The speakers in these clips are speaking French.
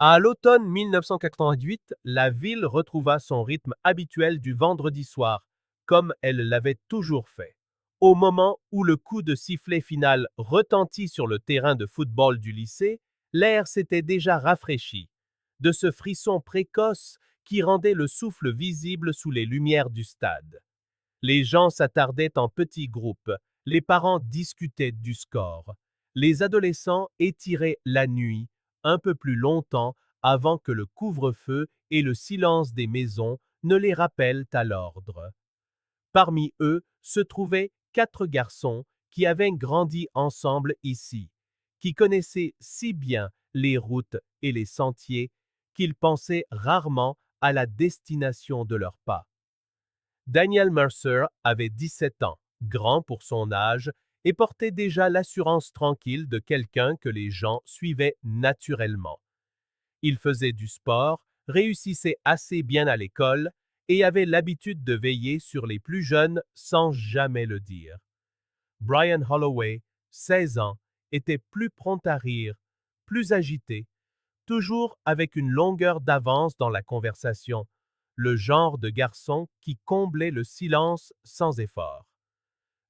À l'automne 1988, la ville retrouva son rythme habituel du vendredi soir, comme elle l'avait toujours fait. Au moment où le coup de sifflet final retentit sur le terrain de football du lycée, l'air s'était déjà rafraîchi, de ce frisson précoce qui rendait le souffle visible sous les lumières du stade. Les gens s'attardaient en petits groupes, les parents discutaient du score, les adolescents étiraient la nuit un peu plus longtemps avant que le couvre-feu et le silence des maisons ne les rappellent à l'ordre. Parmi eux se trouvaient 4 garçons qui avaient grandi ensemble ici, qui connaissaient si bien les routes et les sentiers qu'ils pensaient rarement à la destination de leurs pas. Daniel Mercer avait 17 ans, grand pour son âge, et portait déjà l'assurance tranquille de quelqu'un que les gens suivaient naturellement. Il faisait du sport, réussissait assez bien à l'école et avait l'habitude de veiller sur les plus jeunes sans jamais le dire. Brian Holloway, 16 ans, était plus prompt à rire, plus agité, toujours avec une longueur d'avance dans la conversation, le genre de garçon qui comblait le silence sans effort.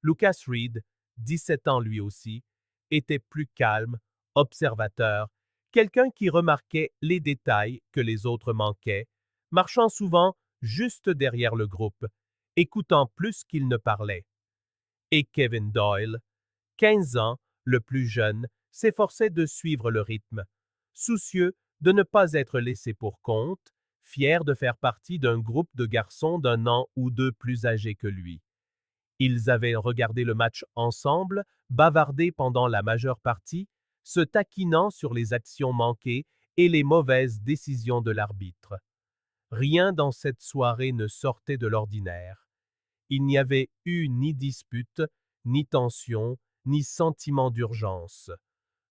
Lucas Reed, 17 ans lui aussi, était plus calme, observateur, quelqu'un qui remarquait les détails que les autres manquaient, marchant souvent juste derrière le groupe, écoutant plus qu'il ne parlait. Et Kevin Doyle, 15 ans, le plus jeune, s'efforçait de suivre le rythme, soucieux de ne pas être laissé pour compte, fier de faire partie d'un groupe de garçons d'un an ou deux plus âgés que lui. Ils avaient regardé le match ensemble, bavardé pendant la majeure partie, se taquinant sur les actions manquées et les mauvaises décisions de l'arbitre. Rien dans cette soirée ne sortait de l'ordinaire. Il n'y avait eu ni dispute, ni tension, ni sentiment d'urgence.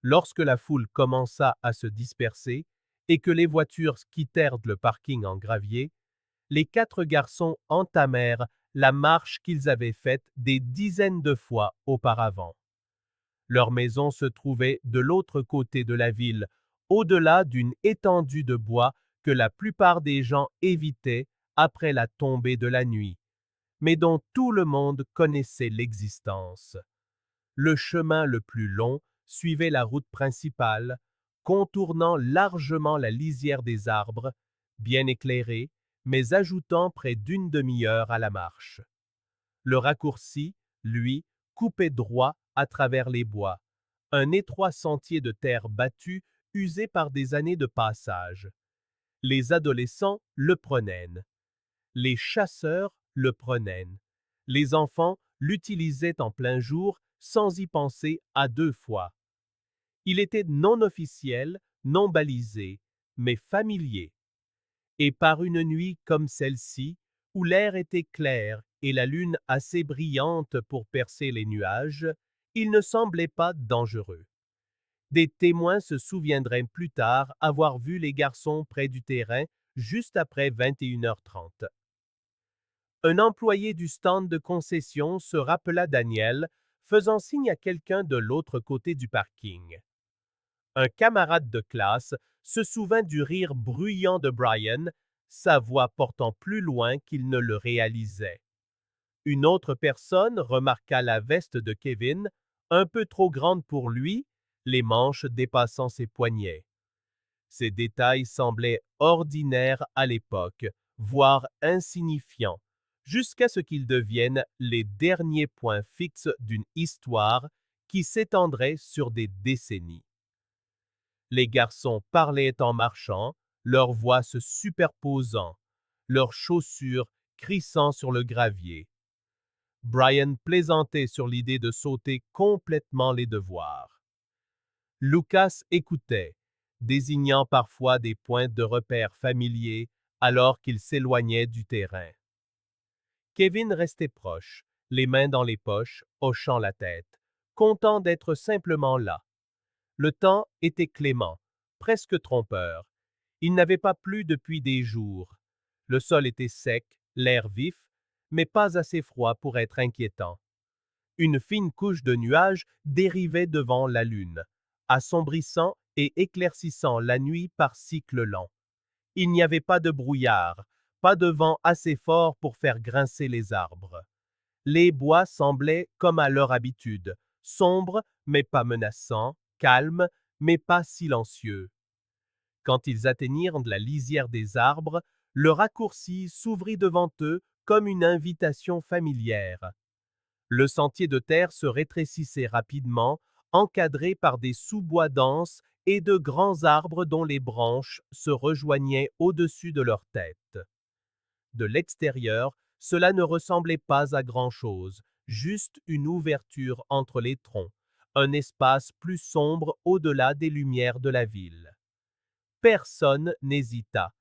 Lorsque la foule commença à se disperser et que les voitures quittèrent le parking en gravier, les 4 garçons entamèrent la marche qu'ils avaient faite des dizaines de fois auparavant. Leur maison se trouvait de l'autre côté de la ville, au-delà d'une étendue de bois que la plupart des gens évitaient après la tombée de la nuit, mais dont tout le monde connaissait l'existence. Le chemin le plus long suivait la route principale, contournant largement la lisière des arbres, bien éclairée, mais ajoutant près d'une demi-heure à la marche. Le raccourci, lui, coupait droit à travers les bois, un étroit sentier de terre battue usé par des années de passage. Les adolescents le prenaient. Les chasseurs le prenaient. Les enfants l'utilisaient en plein jour sans y penser à 2 fois. Il était non officiel, non balisé, mais familier. Et par une nuit comme celle-ci, où l'air était clair et la lune assez brillante pour percer les nuages, il ne semblait pas dangereux. Des témoins se souviendraient plus tard avoir vu les garçons près du terrain juste après 21h30. Un employé du stand de concession se rappela Daniel, faisant signe à quelqu'un de l'autre côté du parking. Un camarade de classe se souvint du rire bruyant de Brian, sa voix portant plus loin qu'il ne le réalisait. Une autre personne remarqua la veste de Kevin, un peu trop grande pour lui, les manches dépassant ses poignets. Ces détails semblaient ordinaires à l'époque, voire insignifiants, jusqu'à ce qu'ils deviennent les derniers points fixes d'une histoire qui s'étendrait sur des décennies. Les garçons parlaient en marchant, leurs voix se superposant, leurs chaussures crissant sur le gravier. Brian plaisantait sur l'idée de sauter complètement les devoirs. Lucas écoutait, désignant parfois des points de repère familiers alors qu'il s'éloignait du terrain. Kevin restait proche, les mains dans les poches, hochant la tête, content d'être simplement là. Le temps était clément, presque trompeur. Il n'avait pas plu depuis des jours. Le sol était sec, l'air vif, mais pas assez froid pour être inquiétant. Une fine couche de nuages dérivait devant la lune, assombrissant et éclaircissant la nuit par cycles lents. Il n'y avait pas de brouillard, pas de vent assez fort pour faire grincer les arbres. Les bois semblaient comme à leur habitude, sombres mais pas menaçants, calmes mais pas silencieux. Quand ils atteignirent la lisière des arbres, le raccourci s'ouvrit devant eux comme une invitation familière. Le sentier de terre se rétrécissait rapidement, encadré par des sous-bois denses et de grands arbres dont les branches se rejoignaient au-dessus de leur tête. De l'extérieur, cela ne ressemblait pas à grand-chose, juste une ouverture entre les troncs, un espace plus sombre au-delà des lumières de la ville. Personne n'hésita.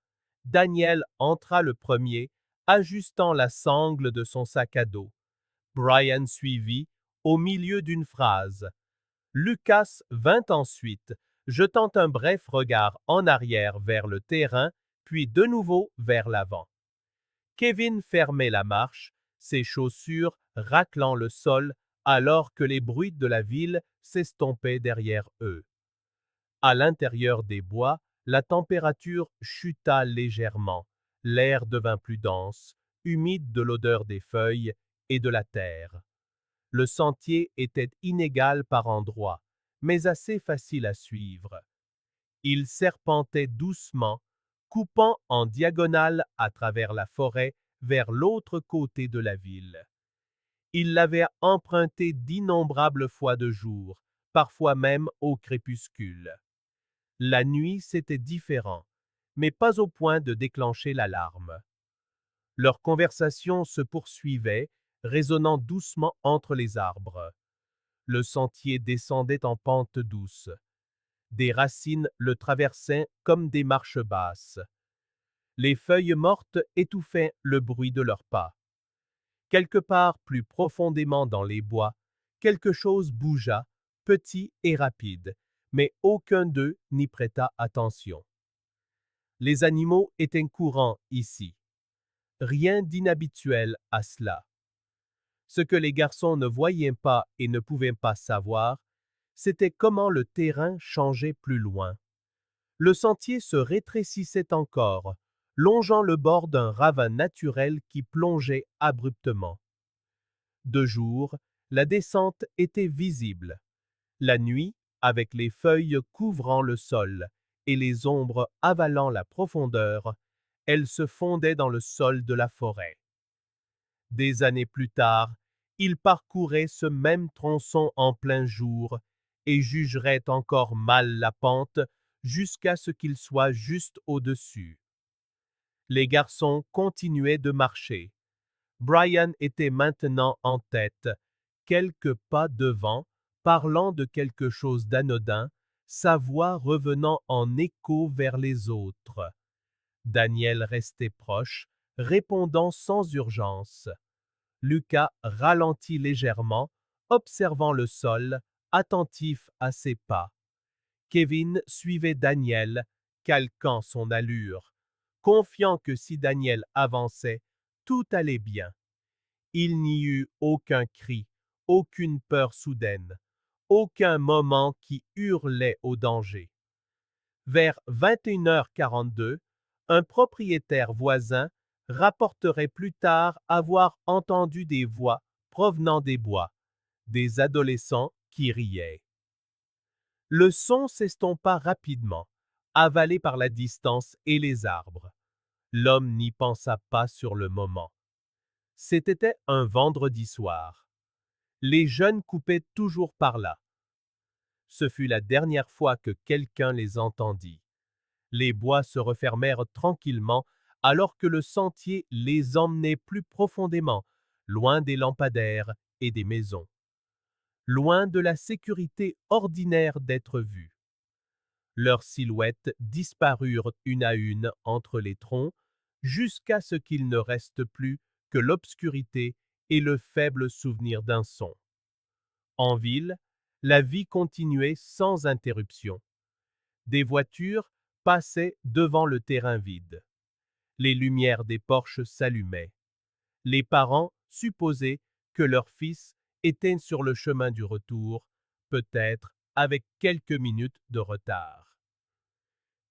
Daniel entra le premier, ajustant la sangle de son sac à dos. Brian suivit, au milieu d'une phrase. Lucas vint ensuite, jetant un bref regard en arrière vers le terrain, puis de nouveau vers l'avant. Kevin fermait la marche, ses chaussures raclant le sol, alors que les bruits de la ville s'estompaient derrière eux. À l'intérieur des bois, la température chuta légèrement, l'air devint plus dense, humide de l'odeur des feuilles et de la terre. Le sentier était inégal par endroits, mais assez facile à suivre. Il serpentait doucement, coupant en diagonale à travers la forêt vers l'autre côté de la ville. Il l'avait emprunté d'innombrables fois de jour, parfois même au crépuscule. La nuit, c'était différent, mais pas au point de déclencher l'alarme. Leur conversation se poursuivait, résonnant doucement entre les arbres. Le sentier descendait en pente douce. Des racines le traversaient comme des marches basses. Les feuilles mortes étouffaient le bruit de leurs pas. Quelque part plus profondément dans les bois, quelque chose bougea, petit et rapide, mais aucun d'eux n'y prêta attention. Les animaux étaient courants ici. Rien d'inhabituel à cela. Ce que les garçons ne voyaient pas et ne pouvaient pas savoir, c'était comment le terrain changeait plus loin. Le sentier se rétrécissait encore, longeant le bord d'un ravin naturel qui plongeait abruptement. De jour, la descente était visible. La nuit, avec les feuilles couvrant le sol et les ombres avalant la profondeur, elle se fondait dans le sol de la forêt. Des années plus tard, il parcourait ce même tronçon en plein jour et jugerait encore mal la pente jusqu'à ce qu'il soit juste au-dessus. Les garçons continuaient de marcher. Brian était maintenant en tête, quelques pas devant, parlant de quelque chose d'anodin, sa voix revenant en écho vers les autres. Daniel restait proche, répondant sans urgence. Lucas ralentit légèrement, observant le sol, attentif à ses pas. Kevin suivait Daniel, calquant son allure, confiant que si Daniel avançait, tout allait bien. Il n'y eut aucun cri, aucune peur soudaine, aucun moment qui hurlait au danger. Vers 21h42, un propriétaire voisin rapporterait plus tard avoir entendu des voix provenant des bois, des adolescents qui riaient. Le son s'estompa rapidement, avalé par la distance et les arbres. L'homme n'y pensa pas sur le moment. C'était un vendredi soir. Les jeunes coupaient toujours par là. Ce fut la dernière fois que quelqu'un les entendit. Les bois se refermèrent tranquillement alors que le sentier les emmenait plus profondément, loin des lampadaires et des maisons, loin de la sécurité ordinaire d'être vus. Leurs silhouettes disparurent une à une entre les troncs jusqu'à ce qu'il ne reste plus que l'obscurité et le faible souvenir d'un son. En ville, la vie continuait sans interruption. Des voitures passaient devant le terrain vide. Les lumières des porches s'allumaient. Les parents supposaient que leur fils était sur le chemin du retour, peut-être avec quelques minutes de retard.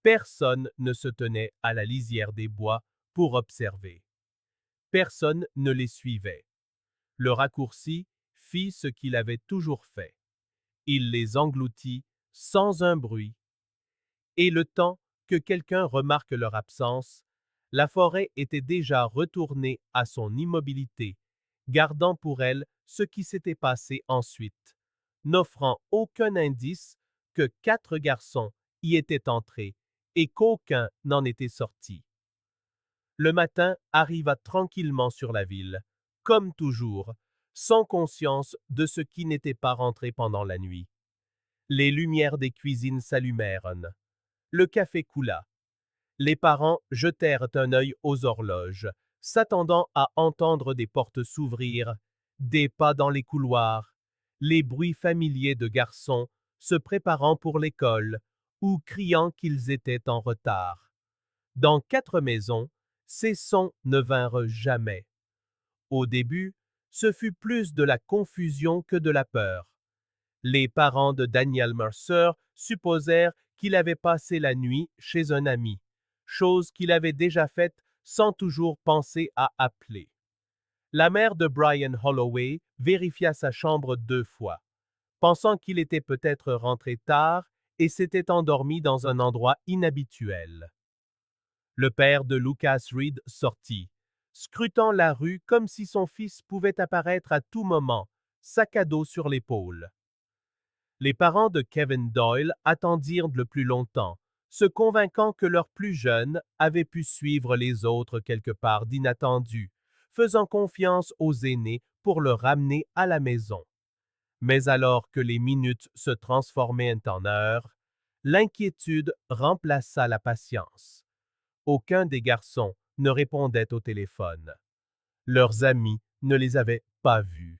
Personne ne se tenait à la lisière des bois pour observer. Personne ne les suivait. Le raccourci fit ce qu'il avait toujours fait. Il les engloutit sans un bruit. Et le temps que quelqu'un remarque leur absence, la forêt était déjà retournée à son immobilité, gardant pour elle ce qui s'était passé ensuite, n'offrant aucun indice que 4 garçons y étaient entrés et qu'aucun n'en était sorti. Le matin arriva tranquillement sur la ville, comme toujours, sans conscience de ce qui n'était pas rentré pendant la nuit. Les lumières des cuisines s'allumèrent. Le café coula. Les parents jetèrent un œil aux horloges, s'attendant à entendre des portes s'ouvrir, des pas dans les couloirs, les bruits familiers de garçons se préparant pour l'école ou criant qu'ils étaient en retard. Dans 4 maisons, ces sons ne vinrent jamais. Au début, ce fut plus de la confusion que de la peur. Les parents de Daniel Mercer supposèrent qu'il avait passé la nuit chez un ami, chose qu'il avait déjà faite sans toujours penser à appeler. La mère de Brian Holloway vérifia sa chambre 2 fois, pensant qu'il était peut-être rentré tard et s'était endormi dans un endroit inhabituel. Le père de Lucas Reed sortit, scrutant la rue comme si son fils pouvait apparaître à tout moment, sac à dos sur l'épaule. Les parents de Kevin Doyle attendirent le plus longtemps, se convainquant que leur plus jeune avait pu suivre les autres quelque part d'inattendu, faisant confiance aux aînés pour le ramener à la maison. Mais alors que les minutes se transformaient en heures, l'inquiétude remplaça la patience. Aucun des garçons ne répondait au téléphone. Leurs amis ne les avaient pas vus.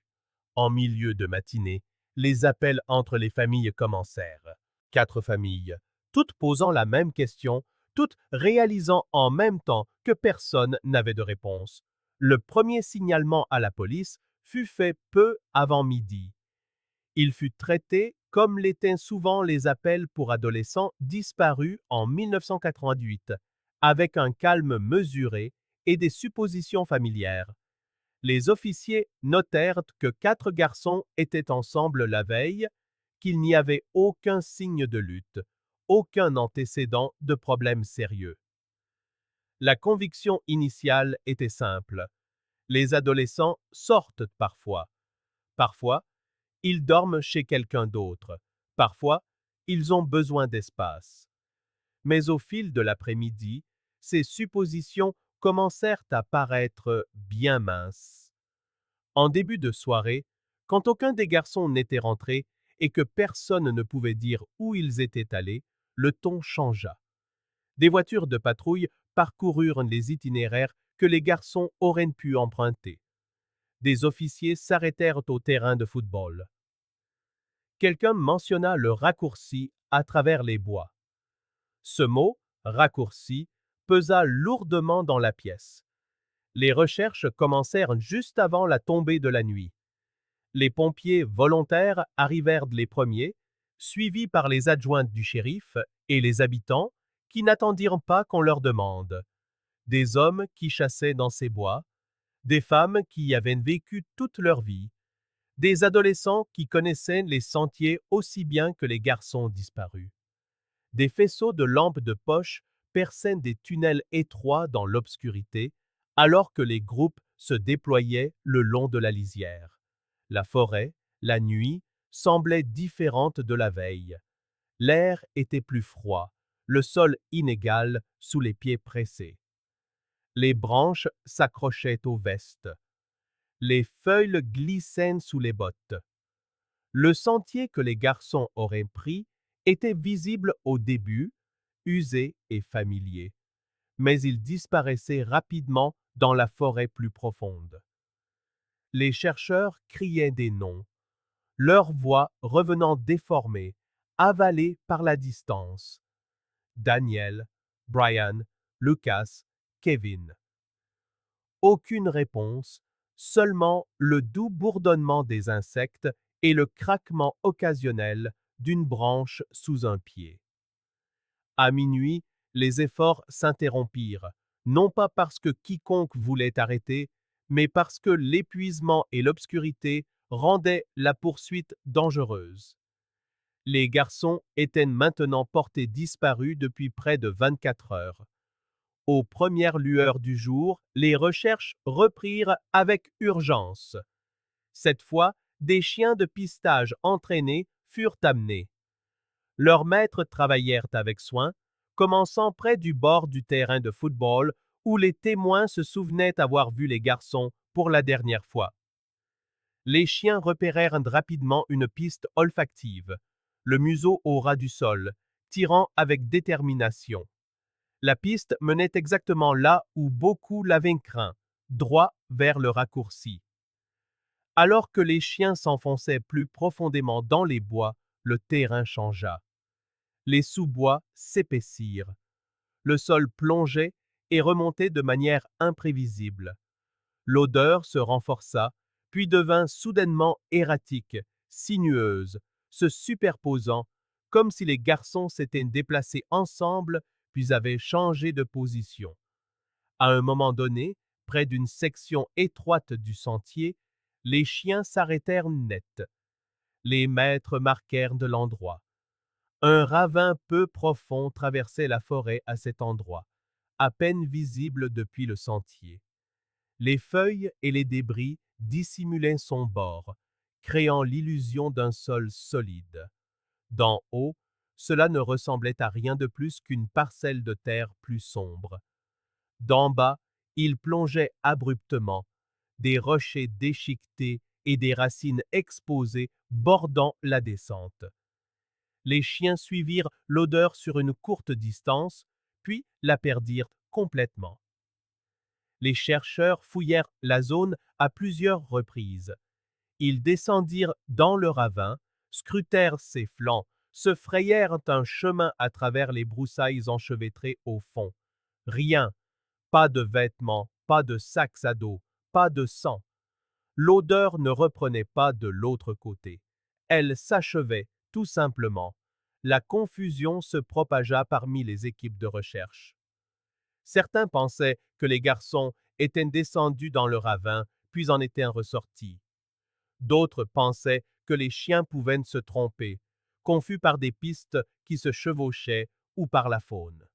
En milieu de matinée, les appels entre les familles commencèrent. 4 familles, toutes posant la même question, toutes réalisant en même temps que personne n'avait de réponse. Le premier signalement à la police fut fait peu avant midi. Il fut traité comme l'étaient souvent les appels pour adolescents disparus en 1988, avec un calme mesuré et des suppositions familières. Les officiers notèrent que 4 garçons étaient ensemble la veille, qu'il n'y avait aucun signe de lutte, aucun antécédent de problème sérieux. La conviction initiale était simple. Les adolescents sortent parfois. Parfois, ils dorment chez quelqu'un d'autre. Parfois, ils ont besoin d'espace. Mais au fil de l'après-midi, ces suppositions commencèrent à paraître bien minces. En début de soirée, quand aucun des garçons n'était rentré et que personne ne pouvait dire où ils étaient allés, le ton changea. Des voitures de patrouille parcoururent les itinéraires que les garçons auraient pu emprunter. Des officiers s'arrêtèrent au terrain de football. Quelqu'un mentionna le raccourci à travers les bois. Ce mot, raccourci, pesa lourdement dans la pièce. Les recherches commencèrent juste avant la tombée de la nuit. Les pompiers volontaires arrivèrent les premiers, suivis par les adjointes du shérif et les habitants qui n'attendirent pas qu'on leur demande. Des hommes qui chassaient dans ces bois, des femmes qui y avaient vécu toute leur vie, des adolescents qui connaissaient les sentiers aussi bien que les garçons disparus. Des faisceaux de lampes de poche perçaient des tunnels étroits dans l'obscurité, alors que les groupes se déployaient le long de la lisière. La forêt, la nuit, semblait différente de la veille. L'air était plus froid, le sol inégal sous les pieds pressés. Les branches s'accrochaient aux vestes. Les feuilles glissaient sous les bottes. Le sentier que les garçons auraient pris était visible au début, usé et familier, mais il disparaissait rapidement dans la forêt plus profonde. Les chercheurs criaient des noms, leurs voix revenant déformées, avalées par la distance. Daniel, Brian, Lucas, Kevin. Aucune réponse, seulement le doux bourdonnement des insectes et le craquement occasionnel d'une branche sous un pied. À minuit, Les efforts s'interrompirent, non pas parce que quiconque voulait arrêter, mais parce que l'épuisement et l'obscurité rendaient la poursuite dangereuse. Les garçons étaient maintenant portés disparus depuis près de 24 heures. Aux premières lueurs du jour, les recherches reprirent avec urgence. Cette fois, des chiens de pistage entraînés furent amenés. Leurs maîtres travaillèrent avec soin, commençant près du bord du terrain de football où les témoins se souvenaient avoir vu les garçons pour la dernière fois. Les chiens repérèrent rapidement une piste olfactive, le museau au ras du sol, tirant avec détermination. La piste menait exactement là où beaucoup l'avaient craint, droit vers le raccourci. Alors que les chiens s'enfonçaient plus profondément dans les bois, le terrain changea. Les sous-bois s'épaissirent. Le sol plongeait et remontait de manière imprévisible. L'odeur se renforça, puis devint soudainement erratique, sinueuse, se superposant, comme si les garçons s'étaient déplacés ensemble puis avaient changé de position. À un moment donné, près d'une section étroite du sentier, les chiens s'arrêtèrent net. Les maîtres marquèrent de l'endroit. Un ravin peu profond traversait la forêt à cet endroit, à peine visible depuis le sentier. Les feuilles et les débris dissimulaient son bord, créant l'illusion d'un sol solide. D'en haut, cela ne ressemblait à rien de plus qu'une parcelle de terre plus sombre. D'en bas, il plongeait abruptement, des rochers déchiquetés et des racines exposées bordant la descente. Les chiens suivirent l'odeur sur une courte distance, puis la perdirent complètement. Les chercheurs fouillèrent la zone à plusieurs reprises. Ils descendirent dans le ravin, scrutèrent ses flancs, se frayèrent un chemin à travers les broussailles enchevêtrées au fond. Rien, pas de vêtements, pas de sacs à dos, pas de sang. L'odeur ne reprenait pas de l'autre côté. Elle s'achevait, tout simplement. La confusion se propagea parmi les équipes de recherche. Certains pensaient que les garçons étaient descendus dans le ravin, puis en étaient ressortis. D'autres pensaient que les chiens pouvaient se tromper, confus par des pistes qui se chevauchaient ou par la faune.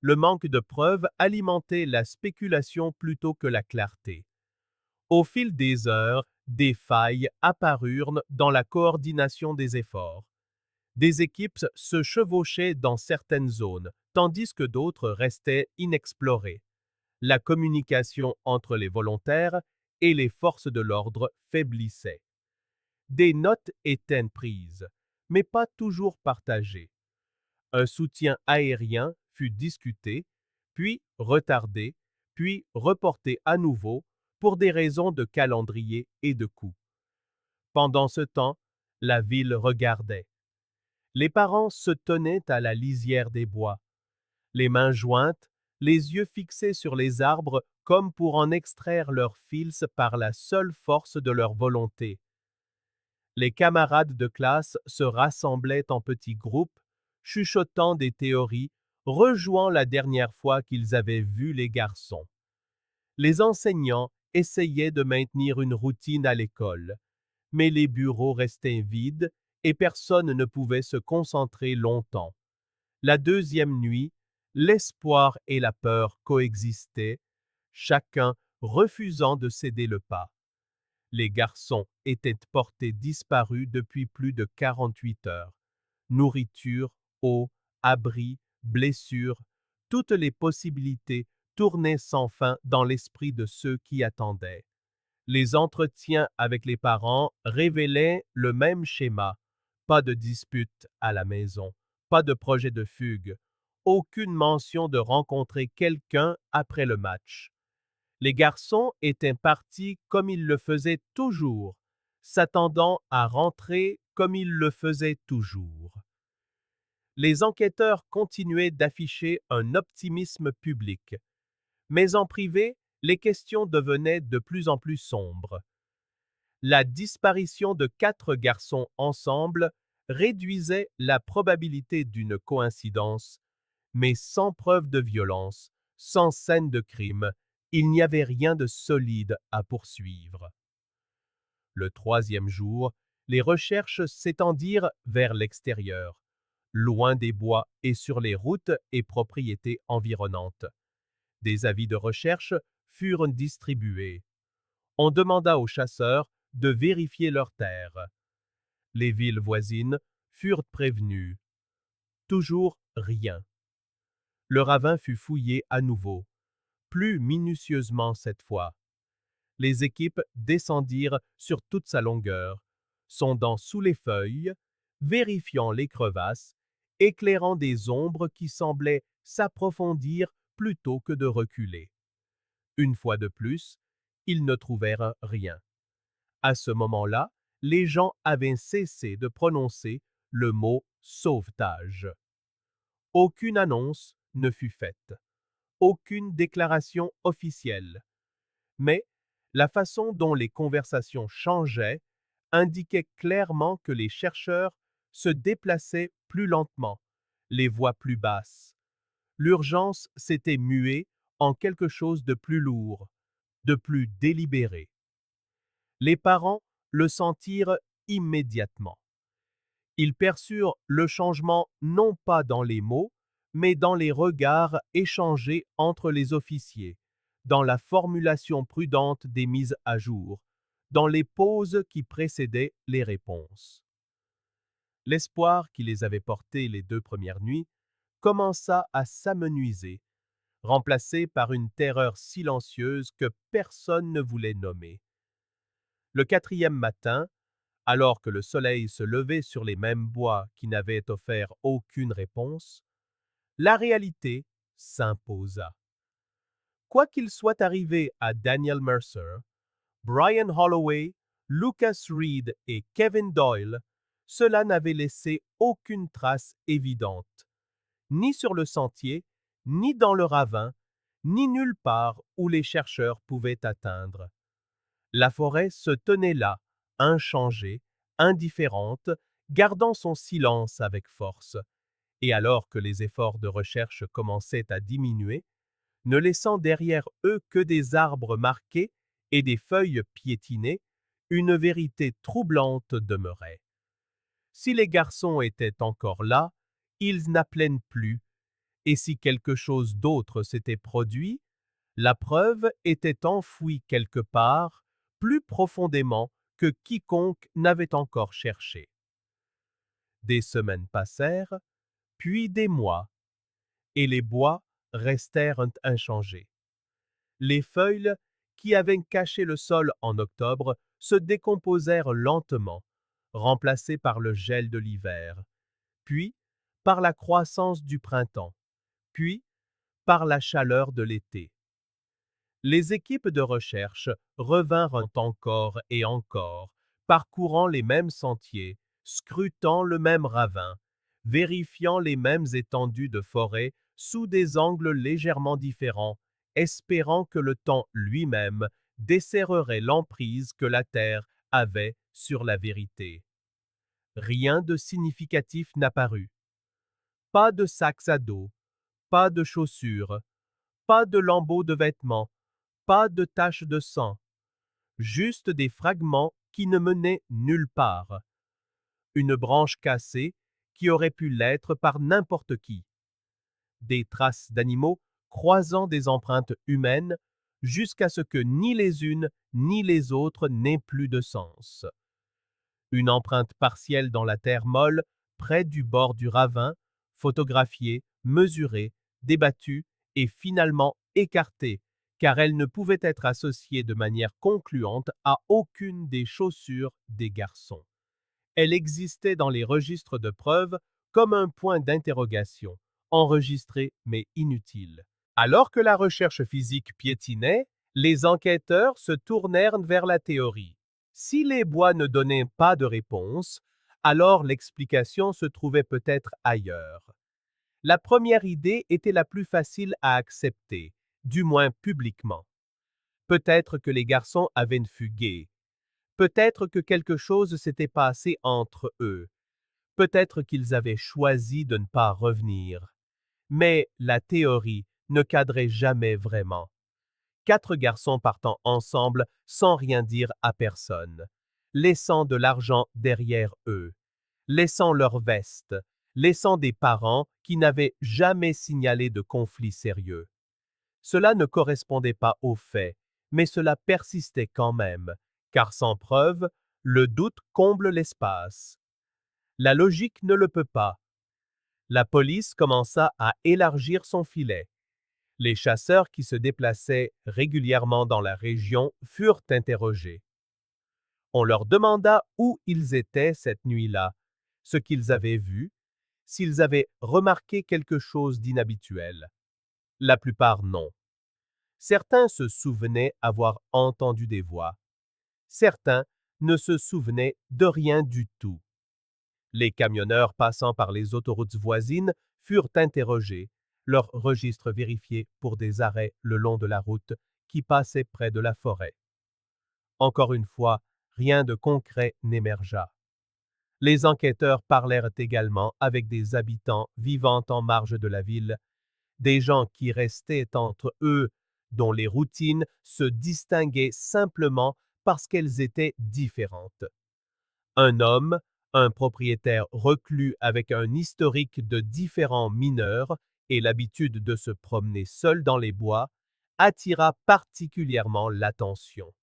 Le manque de preuves alimentait la spéculation plutôt que la clarté. Au fil des heures, des failles apparurent dans la coordination des efforts. Des équipes se chevauchaient dans certaines zones, tandis que d'autres restaient inexplorées. La communication entre les volontaires et les forces de l'ordre faiblissait. Des notes étaient prises, mais pas toujours partagées. Un soutien aérien fut discuté, puis retardé, puis reporté à nouveau pour des raisons de calendrier et de coût. Pendant ce temps, la ville regardait. Les parents se tenaient à la lisière des bois, les mains jointes, les yeux fixés sur les arbres comme pour en extraire leurs fils par la seule force de leur volonté. Les camarades de classe se rassemblaient en petits groupes, chuchotant des théories, rejouant la dernière fois qu'ils avaient vu les garçons. Les enseignants essayaient de maintenir une routine à l'école, mais les bureaux restaient vides et personne ne pouvait se concentrer longtemps. La deuxième nuit, l'espoir et la peur coexistaient, chacun refusant de céder le pas. Les garçons étaient portés disparus depuis plus de 48 heures. Nourriture, eau, abri, blessures, toutes les possibilités tournaient sans fin dans l'esprit de ceux qui attendaient. Les entretiens avec les parents révélaient le même schéma. Pas de dispute à la maison, pas de projet de fugue, aucune mention de rencontrer quelqu'un après le match. Les garçons étaient partis comme ils le faisaient toujours, s'attendant à rentrer comme ils le faisaient toujours. Les enquêteurs continuaient d'afficher un optimisme public, mais en privé, les questions devenaient de plus en plus sombres. La disparition de 4 garçons ensemble réduisait la probabilité d'une coïncidence, mais sans preuve de violence, sans scène de crime, il n'y avait rien de solide à poursuivre. Le troisième jour, les recherches s'étendirent vers l'extérieur, loin des bois et sur les routes et propriétés environnantes. Des avis de recherche furent distribués. On demanda aux chasseurs de vérifier leurs terres. Les villes voisines furent prévenues. Toujours rien. Le ravin fut fouillé à nouveau, plus minutieusement cette fois. Les équipes descendirent sur toute sa longueur, sondant sous les feuilles, vérifiant les crevasses, éclairant des ombres qui semblaient s'approfondir plutôt que de reculer. Une fois de plus, ils ne trouvèrent rien. À ce moment-là, les gens avaient cessé de prononcer le mot sauvetage. Aucune annonce ne fut faite, aucune déclaration officielle. Mais la façon dont les conversations changeaient indiquait clairement que les chercheurs se déplaçaient plus lentement, les voix plus basses. L'urgence s'était muée en quelque chose de plus lourd, de plus délibéré. Les parents le sentirent immédiatement. Ils perçurent le changement non pas dans les mots, mais dans les regards échangés entre les officiers, dans la formulation prudente des mises à jour, dans les pauses qui précédaient les réponses. L'espoir qui les avait portés les 2 premières nuits commença à s'amenuiser, remplacé par une terreur silencieuse que personne ne voulait nommer. Le 4e matin, alors que le soleil se levait sur les mêmes bois qui n'avaient offert aucune réponse, la réalité s'imposa. Quoi qu'il soit arrivé à Daniel Mercer, Brian Holloway, Lucas Reed et Kevin Doyle, cela n'avait laissé aucune trace évidente, ni sur le sentier, ni dans le ravin, ni nulle part où les chercheurs pouvaient atteindre. La forêt se tenait là, inchangée, indifférente, gardant son silence avec force, et alors que les efforts de recherche commençaient à diminuer, ne laissant derrière eux que des arbres marqués et des feuilles piétinées, une vérité troublante demeurait. Si les garçons étaient encore là, ils n'appelaient plus, et si quelque chose d'autre s'était produit, la preuve était enfouie quelque part, plus profondément que quiconque n'avait encore cherché. Des semaines passèrent, puis des mois, et les bois restèrent inchangés. Les feuilles qui avaient caché le sol en octobre se décomposèrent lentement, remplacées par le gel de l'hiver, puis par la croissance du printemps, puis par la chaleur de l'été. Les équipes de recherche revinrent encore et encore, parcourant les mêmes sentiers, scrutant le même ravin, vérifiant les mêmes étendues de forêt sous des angles légèrement différents, espérant que le temps lui-même desserrerait l'emprise que la Terre avait sur la vérité. Rien de significatif n'apparut. Pas de sacs à dos, pas de chaussures, pas de lambeaux de vêtements, pas de taches de sang, juste des fragments qui ne menaient nulle part. Une branche cassée qui aurait pu l'être par n'importe qui. Des traces d'animaux croisant des empreintes humaines jusqu'à ce que ni les unes ni les autres n'aient plus de sens. Une empreinte partielle dans la terre molle, près du bord du ravin, photographiée, mesurée, débattue et finalement écartée, car elle ne pouvait être associée de manière concluante à aucune des chaussures des garçons. Elle existait dans les registres de preuves comme un point d'interrogation, enregistré mais inutile. Alors que la recherche physique piétinait, les enquêteurs se tournèrent vers la théorie. Si les bois ne donnaient pas de réponse, alors l'explication se trouvait peut-être ailleurs. La première idée était la plus facile à accepter, du moins publiquement. Peut-être que les garçons avaient fugué. Peut-être que quelque chose s'était passé entre eux. Peut-être qu'ils avaient choisi de ne pas revenir. Mais la théorie ne cadrait jamais vraiment. 4 garçons partant ensemble sans rien dire à personne, laissant de l'argent derrière eux, laissant leurs vestes, laissant des parents qui n'avaient jamais signalé de conflit sérieux. Cela ne correspondait pas aux faits, mais cela persistait quand même, car sans preuve, le doute comble l'espace. La logique ne le peut pas. La police commença à élargir son filet. Les chasseurs qui se déplaçaient régulièrement dans la région furent interrogés. On leur demanda où ils étaient cette nuit-là, ce qu'ils avaient vu, s'ils avaient remarqué quelque chose d'inhabituel. La plupart non. Certains se souvenaient avoir entendu des voix. Certains ne se souvenaient de rien du tout. Les camionneurs passant par les autoroutes voisines furent interrogés, leurs registres vérifiés pour des arrêts le long de la route qui passait près de la forêt. Encore une fois, rien de concret n'émergea. Les enquêteurs parlèrent également avec des habitants vivant en marge de la ville, des gens qui restaient entre eux, dont les routines se distinguaient simplement parce qu'elles étaient différentes. Un homme, un propriétaire reclus avec un historique de différents mineurs et l'habitude de se promener seul dans les bois, attira particulièrement l'attention.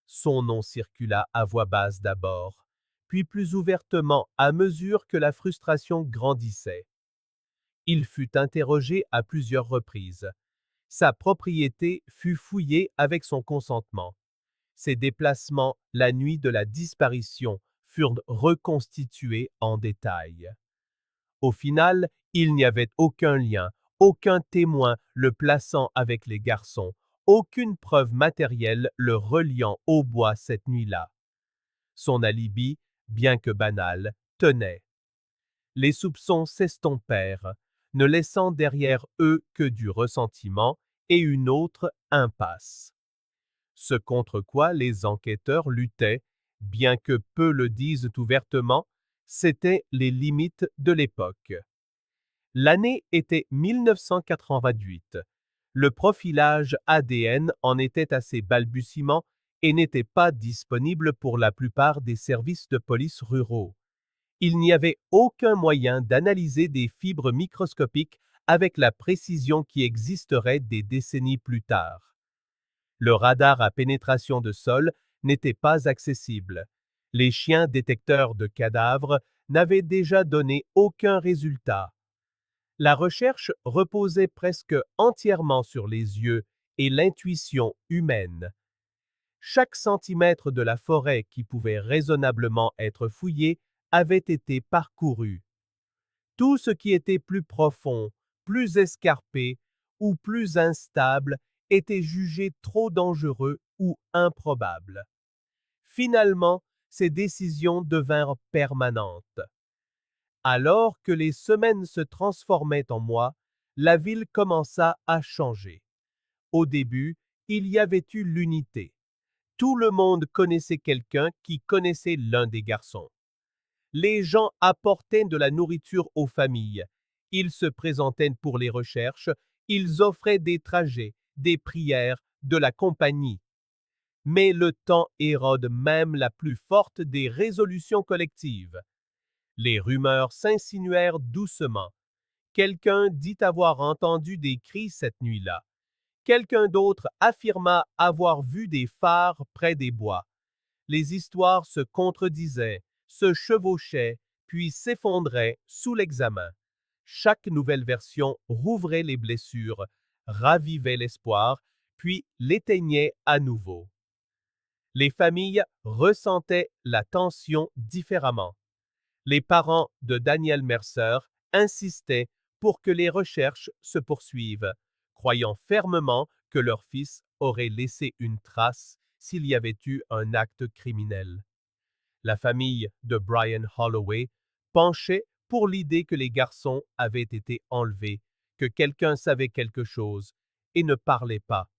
Son nom circula à voix basse d'abord, puis plus ouvertement à mesure que la frustration grandissait. Il fut interrogé à plusieurs reprises. Sa propriété fut fouillée avec son consentement. Ses déplacements la nuit de la disparition furent reconstitués en détail. Au final, il n'y avait aucun lien, aucun témoin le plaçant avec les garçons, aucune preuve matérielle le reliant au bois cette nuit-là. Son alibi, bien que banal, tenait. Les soupçons s'estompèrent, ne laissant derrière eux que du ressentiment et une autre impasse. Ce contre quoi les enquêteurs luttaient, bien que peu le disent ouvertement, c'étaient les limites de l'époque. L'année était 1988. Le profilage ADN en était à ses balbutiements et n'était pas disponible pour la plupart des services de police ruraux. Il n'y avait aucun moyen d'analyser des fibres microscopiques avec la précision qui existerait des décennies plus tard. Le radar à pénétration de sol n'était pas accessible. Les chiens détecteurs de cadavres n'avaient déjà donné aucun résultat. La recherche reposait presque entièrement sur les yeux et l'intuition humaine. Chaque centimètre de la forêt qui pouvait raisonnablement être fouillé avait été parcouru. Tout ce qui était plus profond, plus escarpé ou plus instable était jugé trop dangereux ou improbable. Finalement, ces décisions devinrent permanentes. Alors que les semaines se transformaient en mois, la ville commença à changer. Au début, il y avait eu l'unité. Tout le monde connaissait quelqu'un qui connaissait l'un des garçons. Les gens apportaient de la nourriture aux familles. Ils se présentaient pour les recherches, ils offraient des trajets, des prières, de la compagnie. Mais le temps érode même la plus forte des résolutions collectives. Les rumeurs s'insinuèrent doucement. Quelqu'un dit avoir entendu des cris cette nuit-là. Quelqu'un d'autre affirma avoir vu des phares près des bois. Les histoires se contredisaient, se chevauchaient, puis s'effondraient sous l'examen. Chaque nouvelle version rouvrait les blessures, ravivait l'espoir, puis l'éteignait à nouveau. Les familles ressentaient la tension différemment. Les parents de Daniel Mercer insistaient pour que les recherches se poursuivent, croyant fermement que leur fils aurait laissé une trace s'il y avait eu un acte criminel. La famille de Brian Holloway penchait pour l'idée que les garçons avaient été enlevés, que quelqu'un savait quelque chose et ne parlait pas.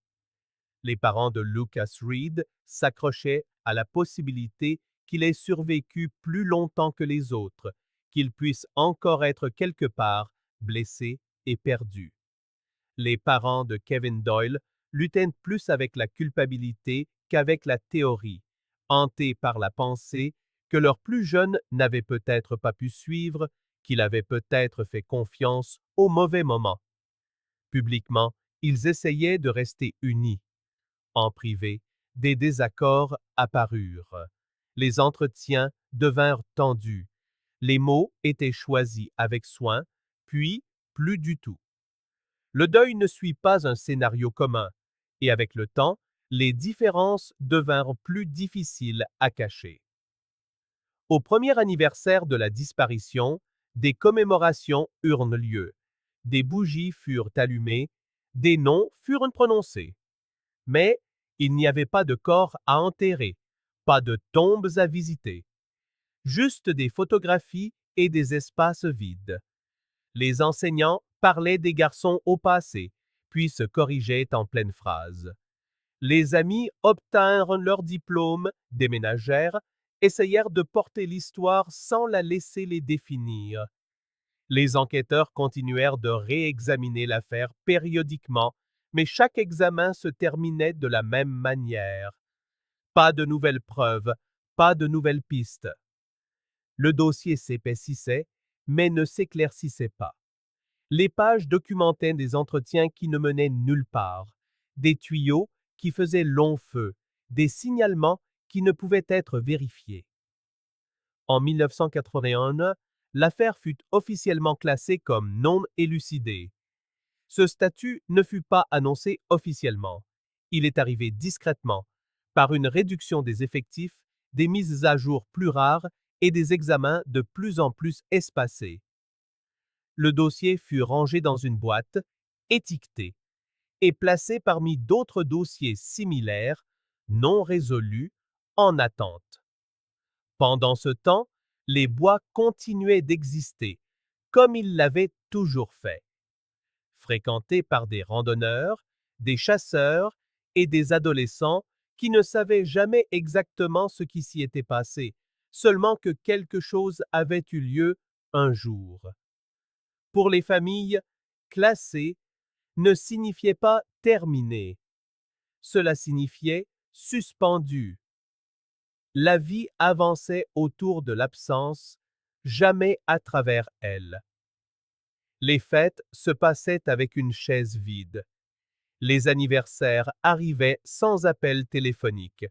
Les parents de Lucas Reed s'accrochaient à la possibilité qu'il ait survécu plus longtemps que les autres, qu'il puisse encore être quelque part blessé et perdu. Les parents de Kevin Doyle luttaient plus avec la culpabilité qu'avec la théorie, hantés par la pensée que leur plus jeune n'avait peut-être pas pu suivre, qu'il avait peut-être fait confiance au mauvais moment. Publiquement, ils essayaient de rester unis. En privé, des désaccords apparurent. Les entretiens devinrent tendus. Les mots étaient choisis avec soin, puis plus du tout. Le deuil ne suit pas un scénario commun, et avec le temps, les différences devinrent plus difficiles à cacher. Au premier anniversaire de la disparition, des commémorations eurent lieu. Des bougies furent allumées, des noms furent prononcés. Mais il n'y avait pas de corps à enterrer, pas de tombes à visiter, juste des photographies et des espaces vides. Les enseignants parlaient des garçons au passé, puis se corrigeaient en pleine phrase. Les amis obtinrent leur diplôme, déménagèrent, essayèrent de porter l'histoire sans la laisser les définir. Les enquêteurs continuèrent de réexaminer l'affaire périodiquement, mais chaque examen se terminait de la même manière. Pas de nouvelles preuves, pas de nouvelles pistes. Le dossier s'épaississait, mais ne s'éclaircissait pas. Les pages documentaient des entretiens qui ne menaient nulle part, des tuyaux qui faisaient long feu, des signalements qui ne pouvaient être vérifiés. En 1981, l'affaire fut officiellement classée comme non élucidée. Ce statut ne fut pas annoncé officiellement. Il est arrivé discrètement, par une réduction des effectifs, des mises à jour plus rares et des examens de plus en plus espacés. Le dossier fut rangé dans une boîte, étiqueté, et placé parmi d'autres dossiers similaires, non résolus, en attente. Pendant ce temps, les bois continuaient d'exister, comme ils l'avaient toujours fait. Fréquentés par des randonneurs, des chasseurs et des adolescents qui ne savaient jamais exactement ce qui s'y était passé, seulement que quelque chose avait eu lieu un jour. Pour les familles, classé ne signifiait pas terminé. Cela signifiait suspendu. La vie avançait autour de l'absence, jamais à travers elle. Les fêtes se passaient avec une chaise vide. Les anniversaires arrivaient sans appel téléphonique.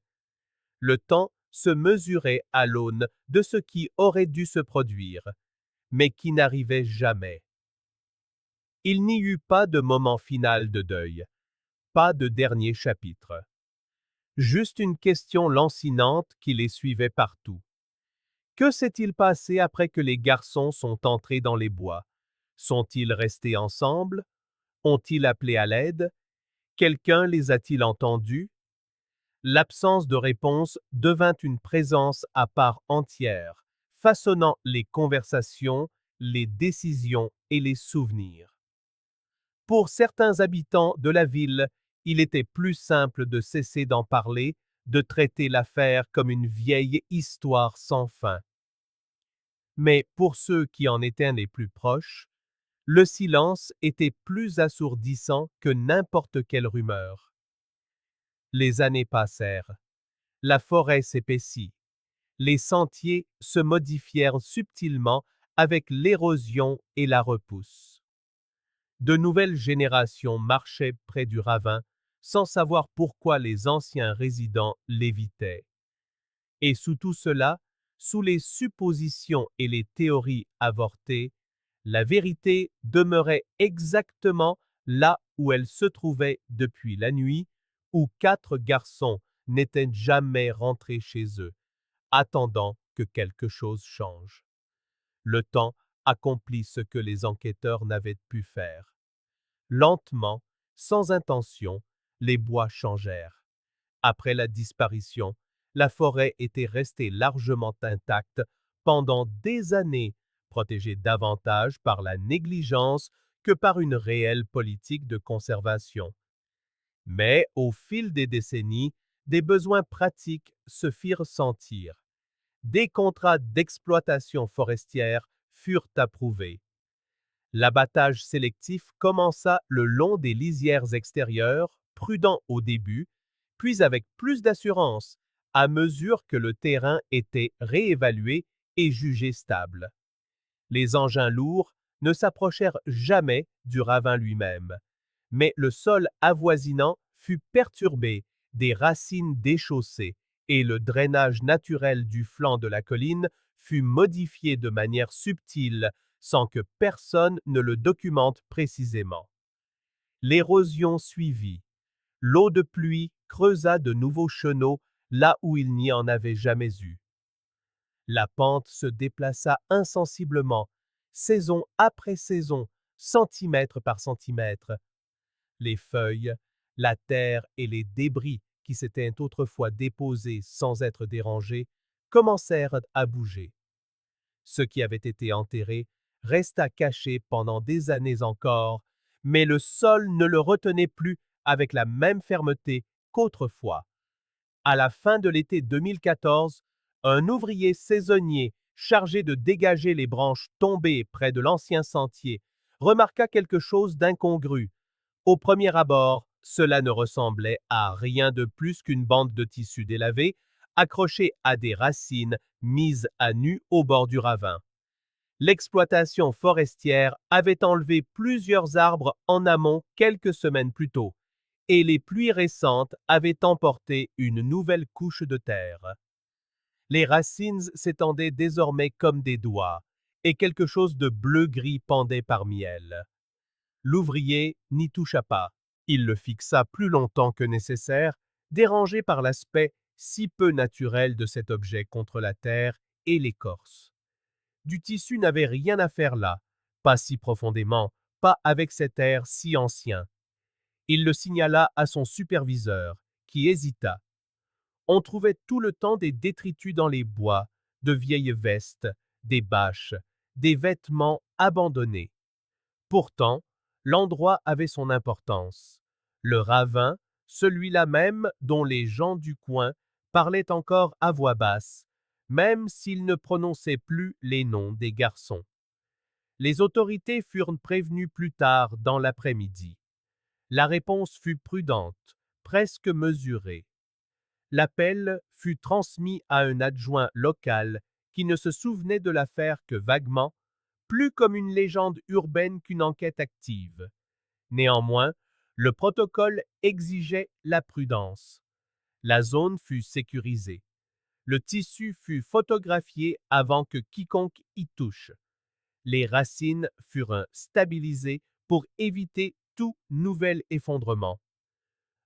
Le temps se mesurait à l'aune de ce qui aurait dû se produire, mais qui n'arrivait jamais. Il n'y eut pas de moment final de deuil, pas de dernier chapitre. Juste une question lancinante qui les suivait partout. Que s'est-il passé après que les garçons sont entrés dans les bois? Sont-ils restés ensemble? Ont-ils appelé à l'aide? Quelqu'un les a-t-il entendus? L'absence de réponse devint une présence à part entière, façonnant les conversations, les décisions et les souvenirs. Pour certains habitants de la ville, il était plus simple de cesser d'en parler, de traiter l'affaire comme une vieille histoire sans fin. Mais pour ceux qui en étaient les plus proches, le silence était plus assourdissant que n'importe quelle rumeur. Les années passèrent. La forêt s'épaissit. Les sentiers se modifièrent subtilement avec l'érosion et la repousse. De nouvelles générations marchaient près du ravin sans savoir pourquoi les anciens résidents l'évitaient. Et sous tout cela, sous les suppositions et les théories avortées, la vérité demeurait exactement là où elle se trouvait depuis la nuit où 4 garçons n'étaient jamais rentrés chez eux, attendant que quelque chose change. Le temps accomplit ce que les enquêteurs n'avaient pu faire. Lentement, sans intention, les bois changèrent. Après la disparition, la forêt était restée largement intacte pendant des années, protégée davantage par la négligence que par une réelle politique de conservation. Mais au fil des décennies, des besoins pratiques se firent sentir. Des contrats d'exploitation forestière furent approuvés. L'abattage sélectif commença le long des lisières extérieures, prudent au début, puis avec plus d'assurance à mesure que le terrain était réévalué et jugé stable. Les engins lourds ne s'approchèrent jamais du ravin lui-même, mais le sol avoisinant fut perturbé, des racines déchaussées, et le drainage naturel du flanc de la colline fut modifié de manière subtile sans que personne ne le documente précisément. L'érosion suivit. L'eau de pluie creusa de nouveaux chenaux là où il n'y en avait jamais eu. La pente se déplaça insensiblement, saison après saison, centimètre par centimètre. Les feuilles, la terre et les débris qui s'étaient autrefois déposés sans être dérangés commencèrent à bouger. Ce qui avait été enterré resta caché pendant des années encore, mais le sol ne le retenait plus avec la même fermeté qu'autrefois. À la fin de l'été 2014, un ouvrier saisonnier chargé de dégager les branches tombées près de l'ancien sentier remarqua quelque chose d'incongru. Au premier abord, cela ne ressemblait à rien de plus qu'une bande de tissu délavé accrochée à des racines mises à nu au bord du ravin. L'exploitation forestière avait enlevé plusieurs arbres en amont quelques semaines plus tôt, et les pluies récentes avaient emporté une nouvelle couche de terre. Les racines s'étendaient désormais comme des doigts, et quelque chose de bleu-gris pendait parmi elles. L'ouvrier n'y toucha pas. Il le fixa plus longtemps que nécessaire, dérangé par l'aspect si peu naturel de cet objet contre la terre et l'écorce. Du tissu n'avait rien à faire là, pas si profondément, pas avec cet air si ancien. Il le signala à son superviseur, qui hésita. On trouvait tout le temps des détritus dans les bois, de vieilles vestes, des bâches, des vêtements abandonnés. Pourtant, l'endroit avait son importance. Le ravin, celui-là même dont les gens du coin parlaient encore à voix basse, même s'ils ne prononçaient plus les noms des garçons. Les autorités furent prévenues plus tard dans l'après-midi. La réponse fut prudente, presque mesurée. L'appel fut transmis à un adjoint local qui ne se souvenait de l'affaire que vaguement, plus comme une légende urbaine qu'une enquête active. Néanmoins, le protocole exigeait la prudence. La zone fut sécurisée. Le tissu fut photographié avant que quiconque y touche. Les racines furent stabilisées pour éviter tout nouvel effondrement.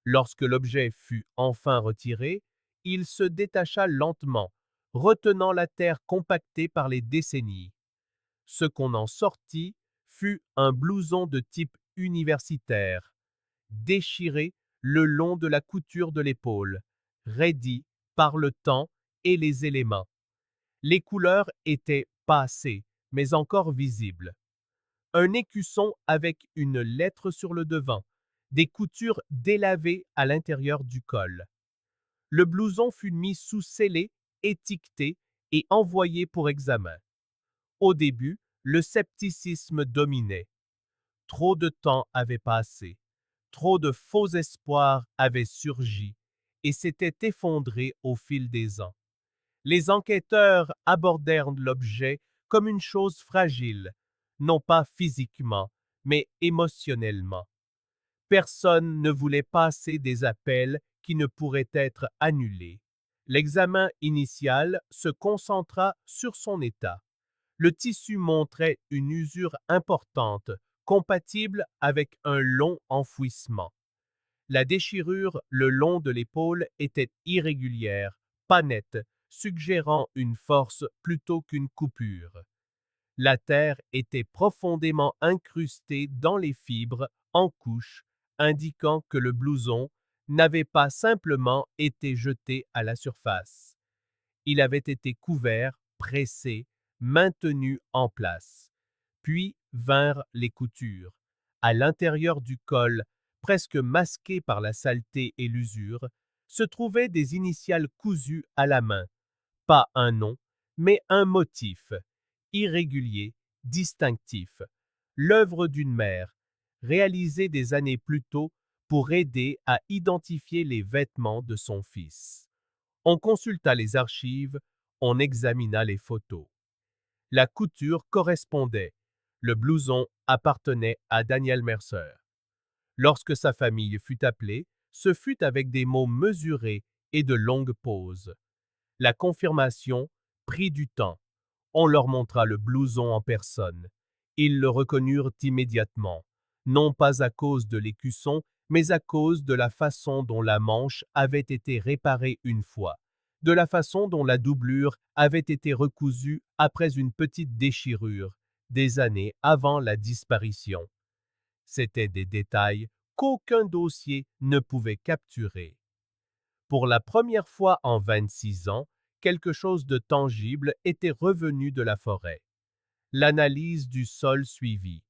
Lorsque l'objet fut enfin retiré, il se détacha lentement, retenant la terre compactée par les décennies. Ce qu'on en sortit fut un blouson de type universitaire, déchiré le long de la couture de l'épaule, raidi par le temps et les éléments. Les couleurs étaient passées, mais encore visibles. Un écusson avec une lettre sur le devant, des coutures délavées à l'intérieur du col. Le blouson fut mis sous scellé, étiqueté et envoyé pour examen. Au début, le scepticisme dominait. Trop de temps avait passé, trop de faux espoirs avaient surgi et s'étaient effondrés au fil des ans. Les enquêteurs abordèrent l'objet comme une chose fragile, non pas physiquement, mais émotionnellement. Personne ne voulait passer des appels qui ne pourraient être annulés. L'examen initial se concentra sur son état. Le tissu montrait une usure importante, compatible avec un long enfouissement. La déchirure le long de l'épaule était irrégulière, pas nette, suggérant une force plutôt qu'une coupure. La terre était profondément incrustée dans les fibres en couches, indiquant que le blouson n'avait pas simplement été jeté à la surface. Il avait été couvert, pressé, maintenu en place. Puis vinrent les coutures. À l'intérieur du col, presque masqué par la saleté et l'usure, se trouvaient des initiales cousues à la main. Pas un nom, mais un motif, irrégulier, distinctif. l'œuvre d'une mère, réalisée des années plus tôt pour aider à identifier les vêtements de son fils. On consulta les archives, on examina les photos. La couture correspondait. Le blouson appartenait à Daniel Mercer. Lorsque sa famille fut appelée, ce fut avec des mots mesurés et de longues pauses. La confirmation prit du temps. On leur montra le blouson en personne. Ils le reconnurent immédiatement, non pas à cause de l'écusson, mais à cause de la façon dont la manche avait été réparée une fois, de la façon dont la doublure avait été recousue après une petite déchirure, des années avant la disparition. C'étaient des détails qu'aucun dossier ne pouvait capturer. Pour la première fois en 26 ans, quelque chose de tangible était revenu de la forêt. L'analyse du sol suivit.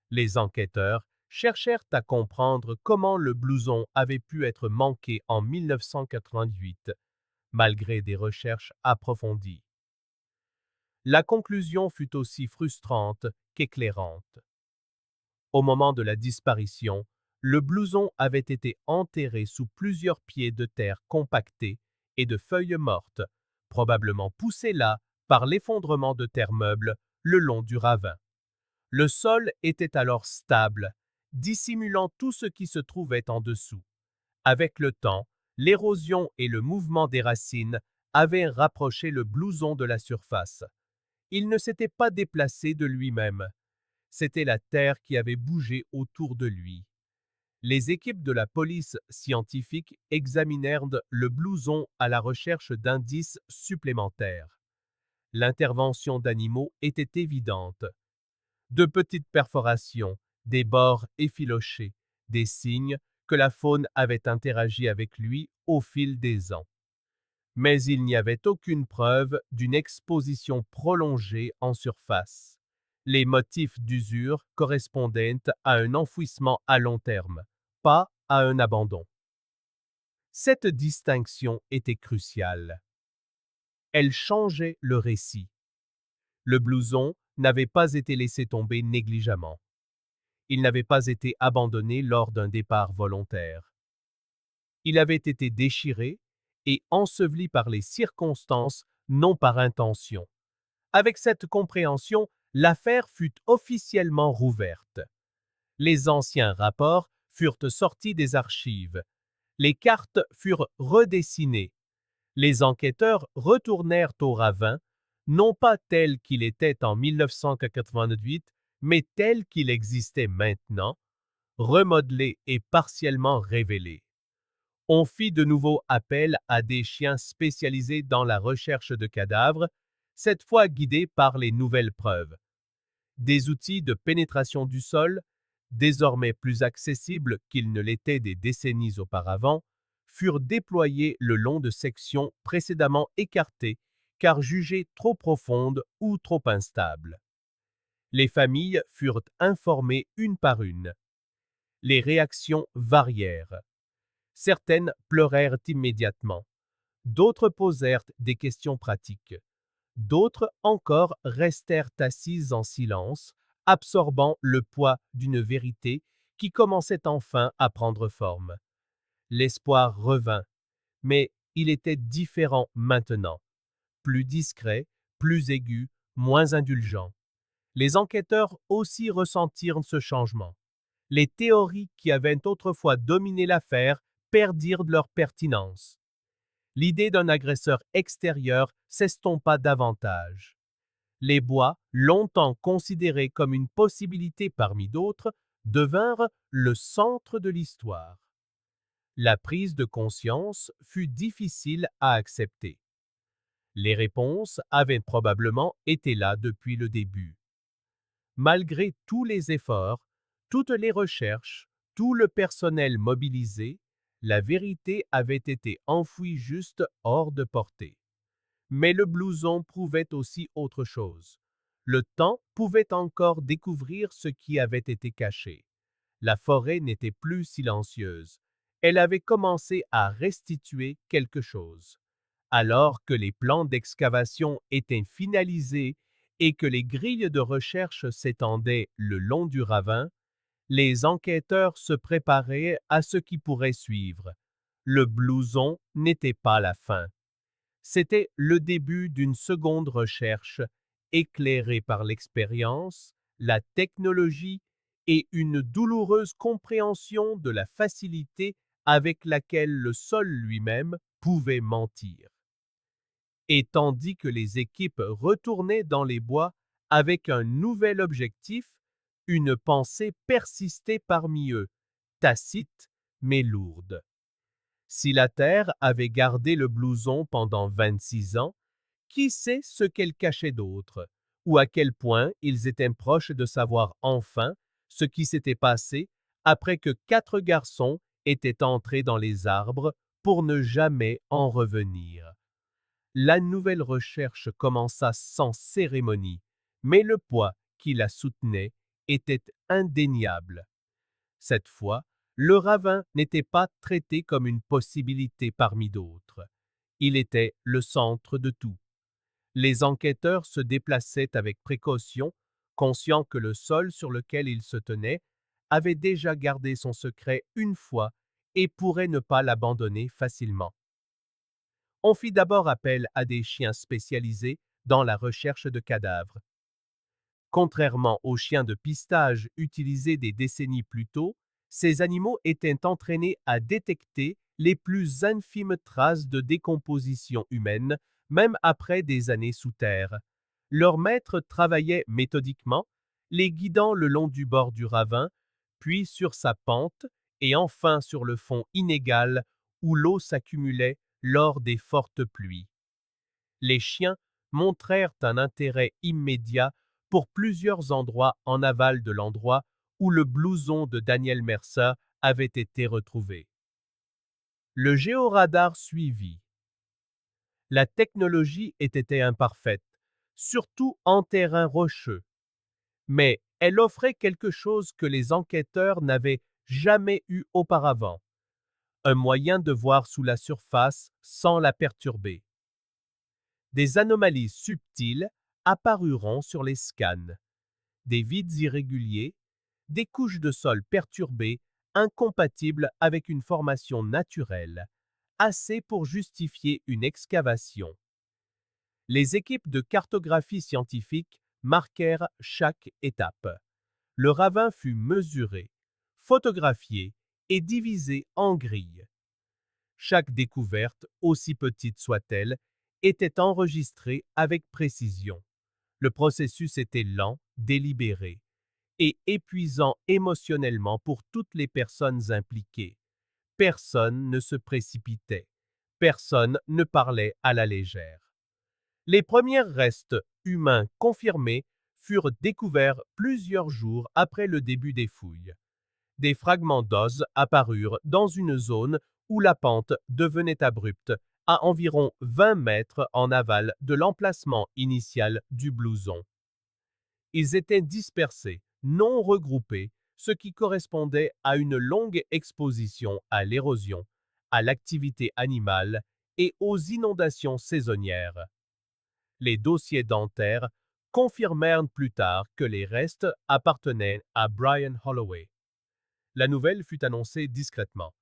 Les enquêteurs cherchèrent à comprendre comment le blouson avait pu être manqué en 1988, malgré des recherches approfondies. La conclusion fut aussi frustrante qu'éclairante. Au moment de la disparition, le blouson avait été enterré sous plusieurs pieds de terre compactés et de feuilles mortes, probablement poussées là par l'effondrement de terre meuble le long du ravin. Le sol était alors stable, dissimulant tout ce qui se trouvait en dessous. Avec le temps, l'érosion et le mouvement des racines avaient rapproché le blouson de la surface. Il ne s'était pas déplacé de lui-même. C'était la terre qui avait bougé autour de lui. Les équipes de la police scientifique examinèrent le blouson à la recherche d'indices supplémentaires. L'intervention d'animaux était évidente. De petites perforations, des bords effilochés, des signes que la faune avait interagi avec lui au fil des ans. Mais il n'y avait aucune preuve d'une exposition prolongée en surface. Les motifs d'usure correspondaient à un enfouissement à long terme, pas à un abandon. Cette distinction était cruciale. Elle changeait le récit. Le blouson n'avait pas été laissé tomber négligemment. Il n'avait pas été abandonné lors d'un départ volontaire. Il avait été déchiré et enseveli par les circonstances, non par intention. Avec cette compréhension, l'affaire fut officiellement rouverte. Les anciens rapports furent sortis des archives. Les cartes furent redessinées. Les enquêteurs retournèrent au ravin, non pas tel qu'il était en 1988, mais tel qu'il existait maintenant, remodelé et partiellement révélé. On fit de nouveau appel à des chiens spécialisés dans la recherche de cadavres, cette fois guidés par les nouvelles preuves. Des outils de pénétration du sol, désormais plus accessibles qu'ils ne l'étaient des décennies auparavant, furent déployés le long de sections précédemment écartées car jugées trop profondes ou trop instables. Les familles furent informées une par une. Les réactions varièrent. Certaines pleurèrent immédiatement, d'autres posèrent des questions pratiques, d'autres encore restèrent assises en silence, absorbant le poids d'une vérité qui commençait enfin à prendre forme. L'espoir revint, mais il était différent maintenant, plus discret, plus aigu, moins indulgent. Les enquêteurs aussi ressentirent ce changement. Les théories qui avaient autrefois dominé l'affaire perdirent leur pertinence. L'idée d'un agresseur extérieur s'estompa davantage. Les bois, longtemps considérés comme une possibilité parmi d'autres, devinrent le centre de l'histoire. La prise de conscience fut difficile à accepter. Les réponses avaient probablement été là depuis le début. Malgré tous les efforts, toutes les recherches, tout le personnel mobilisé, la vérité avait été enfouie juste hors de portée. Mais le blouson prouvait aussi autre chose. Le temps pouvait encore découvrir ce qui avait été caché. La forêt n'était plus silencieuse. Elle avait commencé à restituer quelque chose. Alors que les plans d'excavation étaient finalisés et que les grilles de recherche s'étendaient le long du ravin, les enquêteurs se préparaient à ce qui pourrait suivre. Le blouson n'était pas la fin. C'était le début d'une seconde recherche, éclairée par l'expérience, la technologie et une douloureuse compréhension de la facilité avec laquelle le sol lui-même pouvait mentir. Et tandis que les équipes retournaient dans les bois avec un nouvel objectif, une pensée persistait parmi eux, tacite mais lourde. Si la Terre avait gardé le blouson pendant 26 ans, qui sait ce qu'elle cachait d'autre, ou à quel point ils étaient proches de savoir enfin ce qui s'était passé après que 4 garçons étaient entrés dans les arbres pour ne jamais en revenir. La nouvelle recherche commença sans cérémonie, mais le poids qui la soutenait était indéniable. Cette fois, le ravin n'était pas traité comme une possibilité parmi d'autres. Il était le centre de tout. Les enquêteurs se déplaçaient avec précaution, conscients que le sol sur lequel ils se tenaient avait déjà gardé son secret une fois et pourrait ne pas l'abandonner facilement. On fit d'abord appel à des chiens spécialisés dans la recherche de cadavres. Contrairement aux chiens de pistage utilisés des décennies plus tôt, ces animaux étaient entraînés à détecter les plus infimes traces de décomposition humaine, même après des années sous terre. Leur maître travaillait méthodiquement, les guidant le long du bord du ravin, puis sur sa pente, et enfin sur le fond inégal où l'eau s'accumulait lors des fortes pluies. Les chiens montrèrent un intérêt immédiat pour plusieurs endroits en aval de l'endroit où le blouson de Daniel Mercer avait été retrouvé. Le géoradar suivit. La technologie était imparfaite, surtout en terrain rocheux, mais elle offrait quelque chose que les enquêteurs n'avaient jamais eu auparavant, un moyen de voir sous la surface sans la perturber. Des anomalies subtiles apparuront sur les scans, des vides irréguliers, des couches de sol perturbées, incompatibles avec une formation naturelle, assez pour justifier une excavation. Les équipes de cartographie scientifique marquèrent chaque étape. Le ravin fut mesuré, photographié et divisé en grilles. Chaque découverte, aussi petite soit-elle, était enregistrée avec précision. Le processus était lent, délibéré et épuisant émotionnellement pour toutes les personnes impliquées. Personne ne se précipitait. Personne ne parlait à la légère. Les premiers restes humains confirmés furent découverts plusieurs jours après le début des fouilles. Des fragments d'os apparurent dans une zone où la pente devenait abrupte, à environ 20 mètres en aval de l'emplacement initial du blouson. Ils étaient dispersés, non regroupés, ce qui correspondait à une longue exposition à l'érosion, à l'activité animale et aux inondations saisonnières. Les dossiers dentaires confirmèrent plus tard que les restes appartenaient à Brian Holloway. La nouvelle fut annoncée discrètement.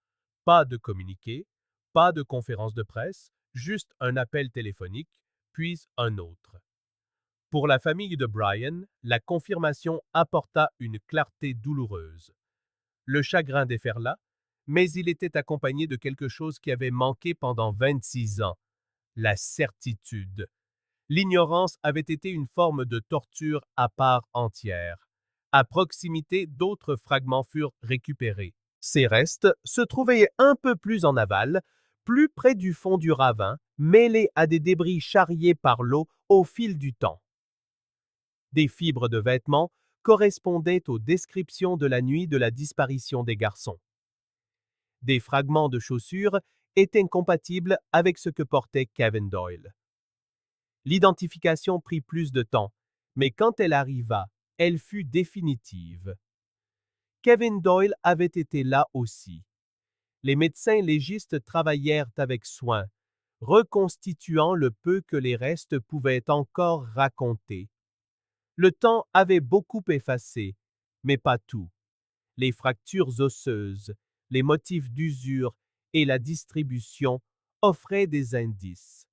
Pas de communiqué, pas de conférence de presse, juste un appel téléphonique, puis un autre. Pour la famille de Brian, la confirmation apporta une clarté douloureuse. Le chagrin déferla, mais il était accompagné de quelque chose qui avait manqué pendant 26 ans, la certitude. L'ignorance avait été une forme de torture à part entière. À proximité, d'autres fragments furent récupérés. Ces restes se trouvaient un peu plus en aval, plus près du fond du ravin, mêlés à des débris charriés par l'eau au fil du temps. Des fibres de vêtements correspondaient aux descriptions de la nuit de la disparition des garçons. Des fragments de chaussures étaient compatibles avec ce que portait Kevin Doyle. L'identification prit plus de temps, mais quand elle arriva, elle fut définitive. Kevin Doyle avait été là aussi. Les médecins légistes travaillèrent avec soin, reconstituant le peu que les restes pouvaient encore raconter. Le temps avait beaucoup effacé, mais pas tout. Les fractures osseuses, les motifs d'usure et la distribution offraient des indices.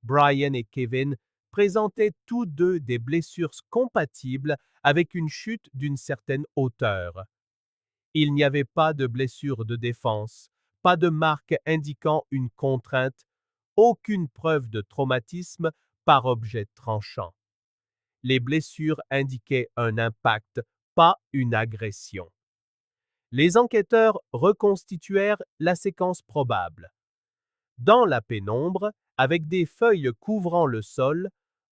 Brian et Kevin présentaient tous deux des blessures compatibles avec une chute d'une certaine hauteur. Il n'y avait pas de blessure de défense, pas de marque indiquant une contrainte, aucune preuve de traumatisme par objet tranchant. Les blessures indiquaient un impact, pas une agression. Les enquêteurs reconstituèrent la séquence probable. Dans la pénombre, avec des feuilles couvrant le sol,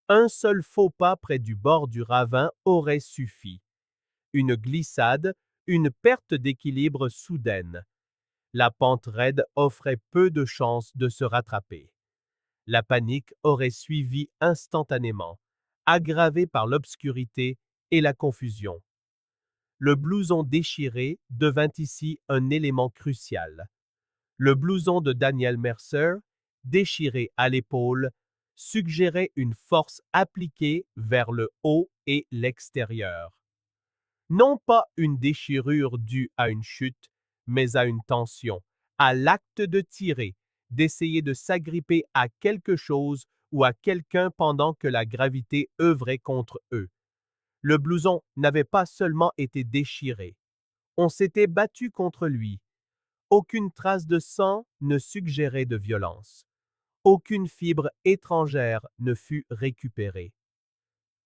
un seul faux pas près du bord du ravin aurait suffi. Une glissade, une perte d'équilibre soudaine. La pente raide offrait peu de chances de se rattraper. La panique aurait suivi instantanément, aggravée par l'obscurité et la confusion. Le blouson déchiré devint ici un élément crucial. Le blouson de Daniel Mercer, déchiré à l'épaule, suggérait une force appliquée vers le haut et l'extérieur. Non pas une déchirure due à une chute, mais à une tension, à l'acte de tirer, d'essayer de s'agripper à quelque chose ou à quelqu'un pendant que la gravité œuvrait contre eux. Le blouson n'avait pas seulement été déchiré, on s'était battu contre lui. Aucune trace de sang ne suggérait de violence. Aucune fibre étrangère ne fut récupérée.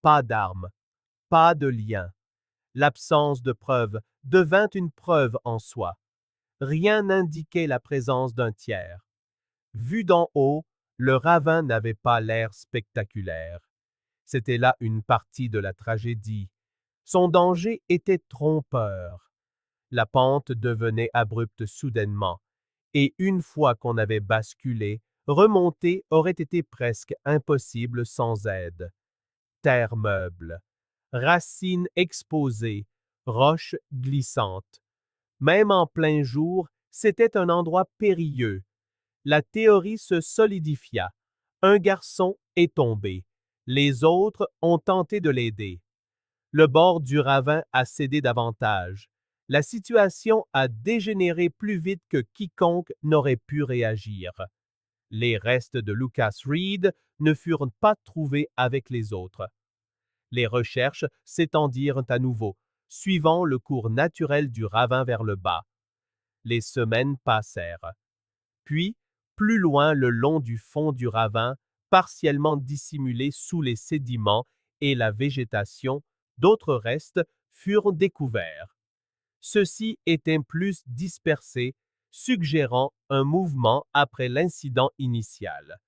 Pas d'armes, pas de lien. L'absence de preuve devint une preuve en soi. Rien n'indiquait la présence d'un tiers. Vu d'en haut, le ravin n'avait pas l'air spectaculaire. C'était là une partie de la tragédie. Son danger était trompeur. La pente devenait abrupte soudainement, et une fois qu'on avait basculé, remonter aurait été presque impossible sans aide. Terre meuble, racines exposées, roches glissantes. Même en plein jour, c'était un endroit périlleux. La théorie se solidifia. Un garçon est tombé. Les autres ont tenté de l'aider. Le bord du ravin a cédé davantage. La situation a dégénéré plus vite que quiconque n'aurait pu réagir. Les restes de Lucas Reed ne furent pas trouvés avec les autres. Les recherches s'étendirent à nouveau, suivant le cours naturel du ravin vers le bas. Les semaines passèrent. Puis, plus loin le long du fond du ravin, partiellement dissimulé sous les sédiments et la végétation, d'autres restes furent découverts. Ceux-ci étaient plus dispersés, suggérant un mouvement après l'incident initial.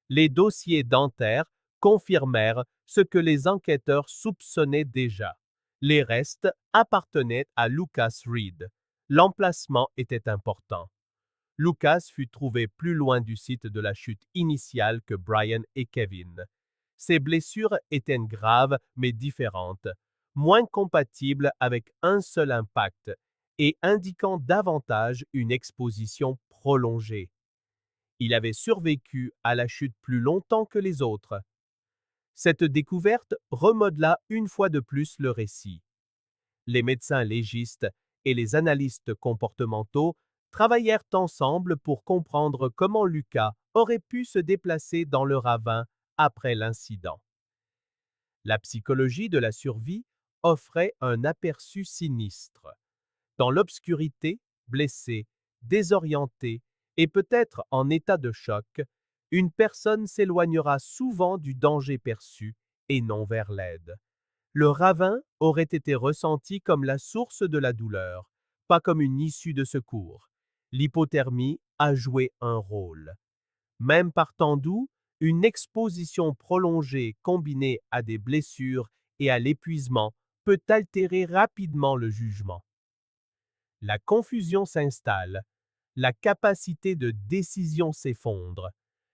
Les dossiers dentaires confirmèrent ce que les enquêteurs soupçonnaient déjà. Les restes appartenaient à Lucas Reed. L'emplacement était important. Lucas fut trouvé plus loin du site de la chute initiale que Brian et Kevin. Ses blessures étaient graves mais différentes, moins compatibles avec un seul impact et indiquant davantage une exposition prolongée. Il avait survécu à la chute plus longtemps que les autres. Cette découverte remodela une fois de plus le récit. Les médecins légistes et les analystes comportementaux travaillèrent ensemble pour comprendre comment Lucas aurait pu se déplacer dans le ravin après l'incident. La psychologie de la survie offrait un aperçu sinistre. Dans l'obscurité, blessé, désorienté et peut-être en état de choc, une personne s'éloignera souvent du danger perçu et non vers l'aide. Le ravin aurait été ressenti comme la source de la douleur, pas comme une issue de secours. L'hypothermie a joué un rôle. Même par temps doux, une exposition prolongée combinée à des blessures et à l'épuisement peut altérer rapidement le jugement. La confusion s'installe, la capacité de décision s'effondre,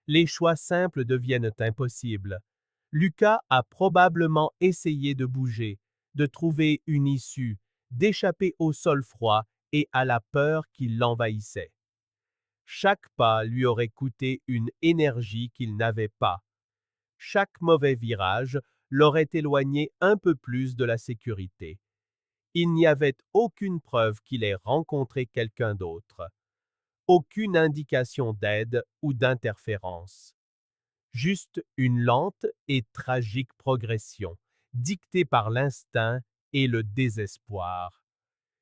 les choix simples deviennent impossibles. Lucas a probablement essayé de bouger, de trouver une issue, d'échapper au sol froid et à la peur qui l'envahissait. Chaque pas lui aurait coûté une énergie qu'il n'avait pas. Chaque mauvais virage l'aurait éloigné un peu plus de la sécurité. Il n'y avait aucune preuve qu'il ait rencontré quelqu'un d'autre. Aucune indication d'aide ou d'interférence. Juste une lente et tragique progression, dictée par l'instinct et le désespoir.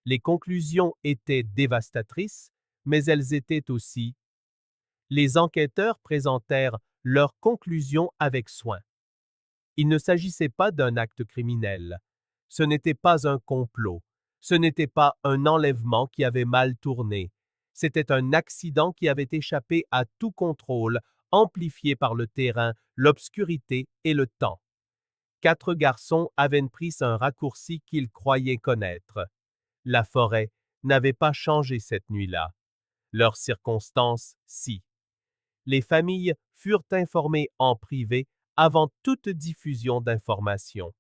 Les conclusions étaient dévastatrices, mais elles étaient aussi. Les enquêteurs présentèrent leurs conclusions avec soin. Il ne s'agissait pas d'un acte criminel. Ce n'était pas un complot. Ce n'était pas un enlèvement qui avait mal tourné. C'était un accident qui avait échappé à tout contrôle, amplifié par le terrain, l'obscurité et le temps. 4 garçons avaient pris un raccourci qu'ils croyaient connaître. La forêt n'avait pas changé cette nuit-là. Leurs circonstances, si. Les familles furent informées en privé avant toute diffusion d'informations.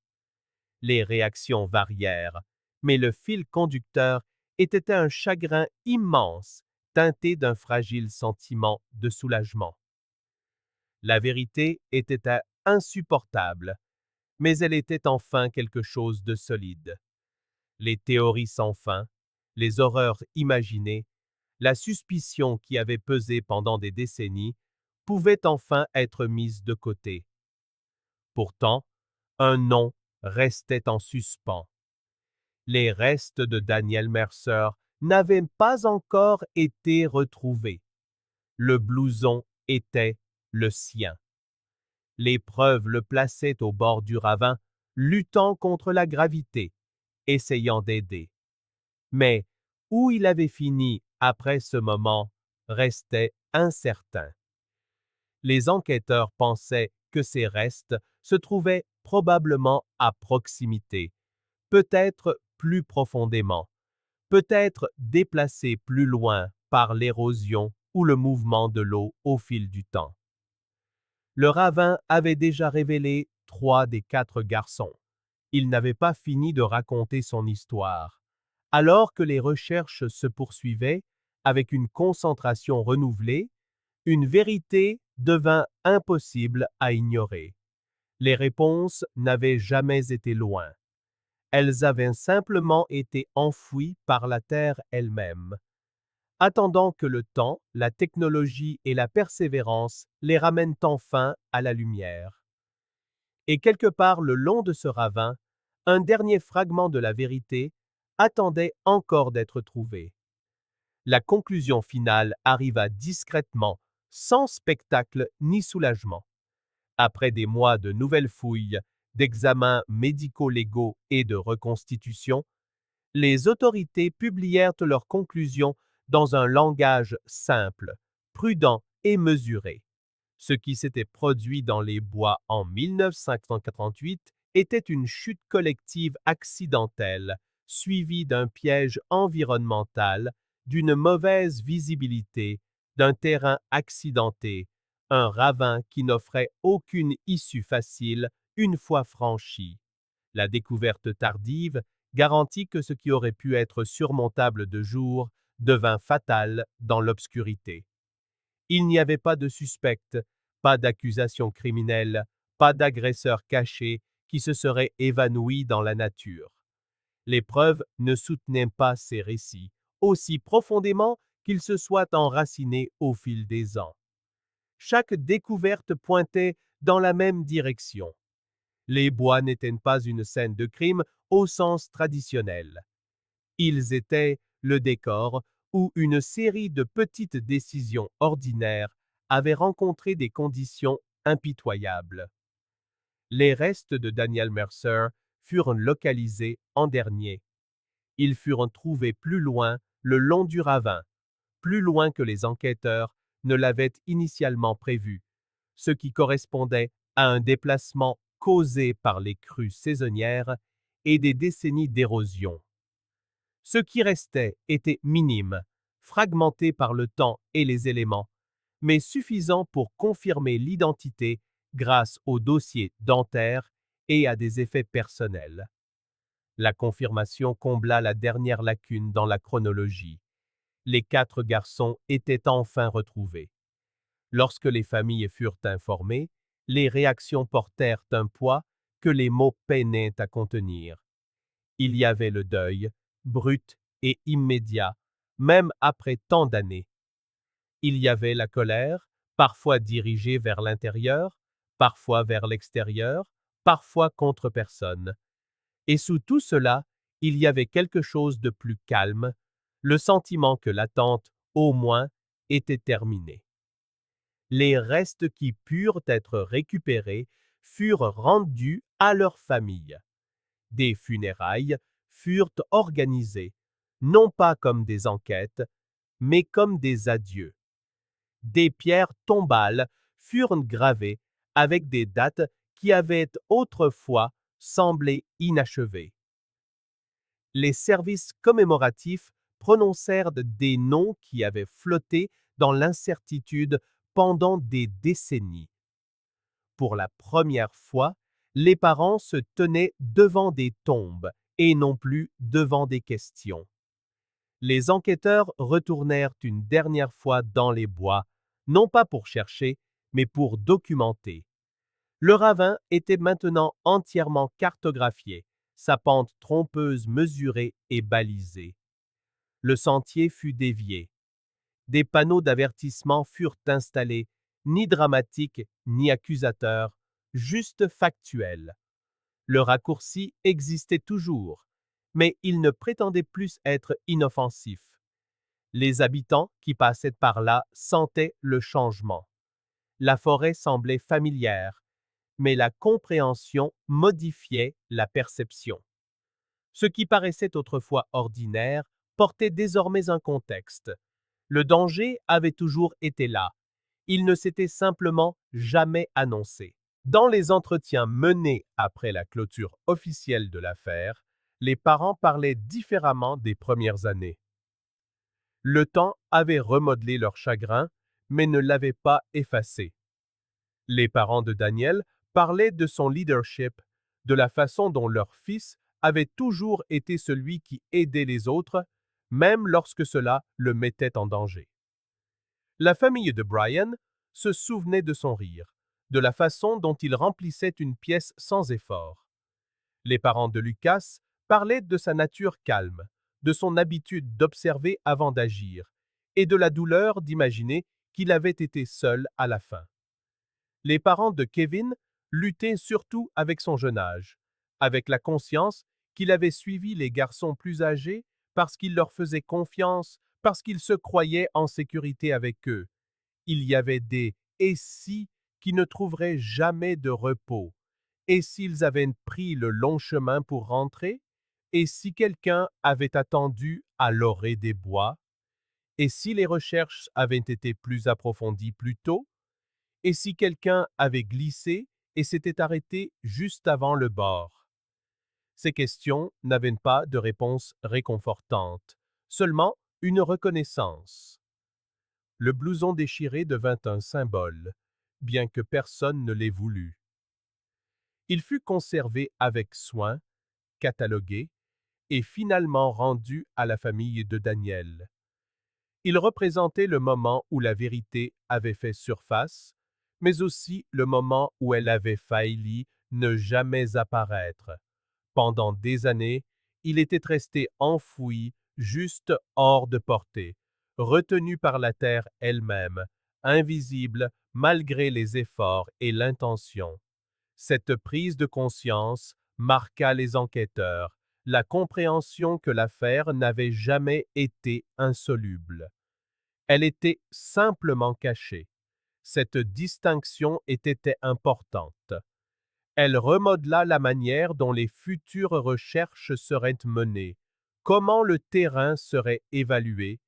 Les réactions varièrent, mais le fil conducteur était un chagrin immense, teinté d'un fragile sentiment de soulagement. La vérité était insupportable, mais elle était enfin quelque chose de solide. Les théories sans fin, les horreurs imaginées, la suspicion qui avait pesé pendant des décennies pouvaient enfin être mises de côté. Pourtant, un nom restait en suspens. Les restes de Daniel Mercer n'avaient pas encore été retrouvés. Le blouson était le sien. Les preuves le plaçaient au bord du ravin, luttant contre la gravité, essayant d'aider. Mais où il avait fini après ce moment restait incertain. Les enquêteurs pensaient que ces restes se trouvaient probablement à proximité, peut-être plus profondément, peut-être déplacés plus loin par l'érosion ou le mouvement de l'eau au fil du temps. Le ravin avait déjà révélé 3 des 4 garçons. Il n'avait pas fini de raconter son histoire. Alors que les recherches se poursuivaient, avec une concentration renouvelée, une vérité devint impossible à ignorer. Les réponses n'avaient jamais été loin. Elles avaient simplement été enfouies par la Terre elle-même, attendant que le temps, la technologie et la persévérance les ramènent enfin à la lumière. Et quelque part le long de ce ravin, un dernier fragment de la vérité attendait encore d'être trouvé. La conclusion finale arriva discrètement, sans spectacle ni soulagement. Après des mois de nouvelles fouilles, d'examens médico-légaux et de reconstitution, les autorités publièrent leurs conclusions dans un langage simple, prudent et mesuré. Ce qui s'était produit dans les bois en 1988 était une chute collective accidentelle, suivie d'un piège environnemental, d'une mauvaise visibilité, d'un terrain accidenté, un ravin qui n'offrait aucune issue facile une fois franchi. La découverte tardive garantit que ce qui aurait pu être surmontable de jour devint fatal dans l'obscurité. Il n'y avait pas de suspect, pas d'accusation criminelle, pas d'agresseur caché qui se serait évanoui dans la nature. Les preuves ne soutenaient pas ces récits, aussi profondément qu'ils se soient enracinés au fil des ans. Chaque découverte pointait dans la même direction. Les bois n'étaient pas une scène de crime au sens traditionnel. Ils étaient le décor où une série de petites décisions ordinaires avait rencontré des conditions impitoyables. Les restes de Daniel Mercer furent localisés en dernier. Ils furent trouvés plus loin, le long du ravin, plus loin que les enquêteurs ne l'avaient initialement prévu, ce qui correspondait à un déplacement causé par les crues saisonnières et des décennies d'érosion. Ce qui restait était minime, fragmenté par le temps et les éléments, mais suffisant pour confirmer l'identité grâce au dossier dentaire et à des effets personnels. La confirmation combla la dernière lacune dans la chronologie. Les 4 garçons étaient enfin retrouvés. Lorsque les familles furent informées, les réactions portèrent un poids que les mots peinaient à contenir. Il y avait le deuil, brut et immédiat, même après tant d'années. Il y avait la colère, parfois dirigée vers l'intérieur, parfois vers l'extérieur, parfois contre personne. Et sous tout cela, il y avait quelque chose de plus calme, le sentiment que l'attente, au moins, était terminée. Les restes qui purent être récupérés furent rendus à leur famille. Des funérailles furent organisées, non pas comme des enquêtes, mais comme des adieux. Des pierres tombales furent gravées avec des dates qui avaient autrefois semblé inachevées. Les services commémoratifs prononcèrent des noms qui avaient flotté dans l'incertitude pendant des décennies. Pour la première fois, les parents se tenaient devant des tombes et non plus devant des questions. Les enquêteurs retournèrent une dernière fois dans les bois, non pas pour chercher, mais pour documenter. Le ravin était maintenant entièrement cartographié, sa pente trompeuse mesurée et balisée. Le sentier fut dévié. Des panneaux d'avertissement furent installés, ni dramatiques ni accusateurs, juste factuels. Le raccourci existait toujours, mais il ne prétendait plus être inoffensif. Les habitants qui passaient par là sentaient le changement. La forêt semblait familière, mais la compréhension modifiait la perception. Ce qui paraissait autrefois ordinaire portait désormais un contexte. Le danger avait toujours été là. Il ne s'était simplement jamais annoncé. Dans les entretiens menés après la clôture officielle de l'affaire, les parents parlaient différemment des premières années. Le temps avait remodelé leur chagrin, mais ne l'avait pas effacé. Les parents de Daniel parlaient de son leadership, de la façon dont leur fils avait toujours été celui qui aidait les autres, même lorsque cela le mettait en danger. La famille de Brian se souvenait de son rire, de la façon dont il remplissait une pièce sans effort. Les parents de Lucas parlaient de sa nature calme, de son habitude d'observer avant d'agir, et de la douleur d'imaginer qu'il avait été seul à la fin. Les parents de Kevin luttaient surtout avec son jeune âge, avec la conscience qu'il avait suivi les garçons plus âgés parce qu'il leur faisait confiance, parce qu'il se croyait en sécurité avec eux. Il y avait des « et si » qui ne trouveraient jamais de repos. Et s'ils avaient pris le long chemin pour rentrer? Et si quelqu'un avait attendu à l'orée des bois? Et si les recherches avaient été plus approfondies plus tôt? Et si quelqu'un avait glissé et s'était arrêté juste avant le bord? Ces questions n'avaient pas de réponse réconfortante, seulement une reconnaissance. Le blouson déchiré devint un symbole, bien que personne ne l'ait voulu. Il fut conservé avec soin, catalogué et finalement rendu à la famille de Daniel. Il représentait le moment où la vérité avait fait surface, mais aussi le moment où elle avait failli ne jamais apparaître. Pendant des années, il était resté enfoui, juste hors de portée, retenu par la terre elle-même, invisible malgré les efforts et l'intention. Cette prise de conscience marqua les enquêteurs, la compréhension que l'affaire n'avait jamais été insoluble. Elle était simplement cachée. Cette distinction était importante. Elle remodela la manière dont les futures recherches seraient menées, comment le terrain serait évalué,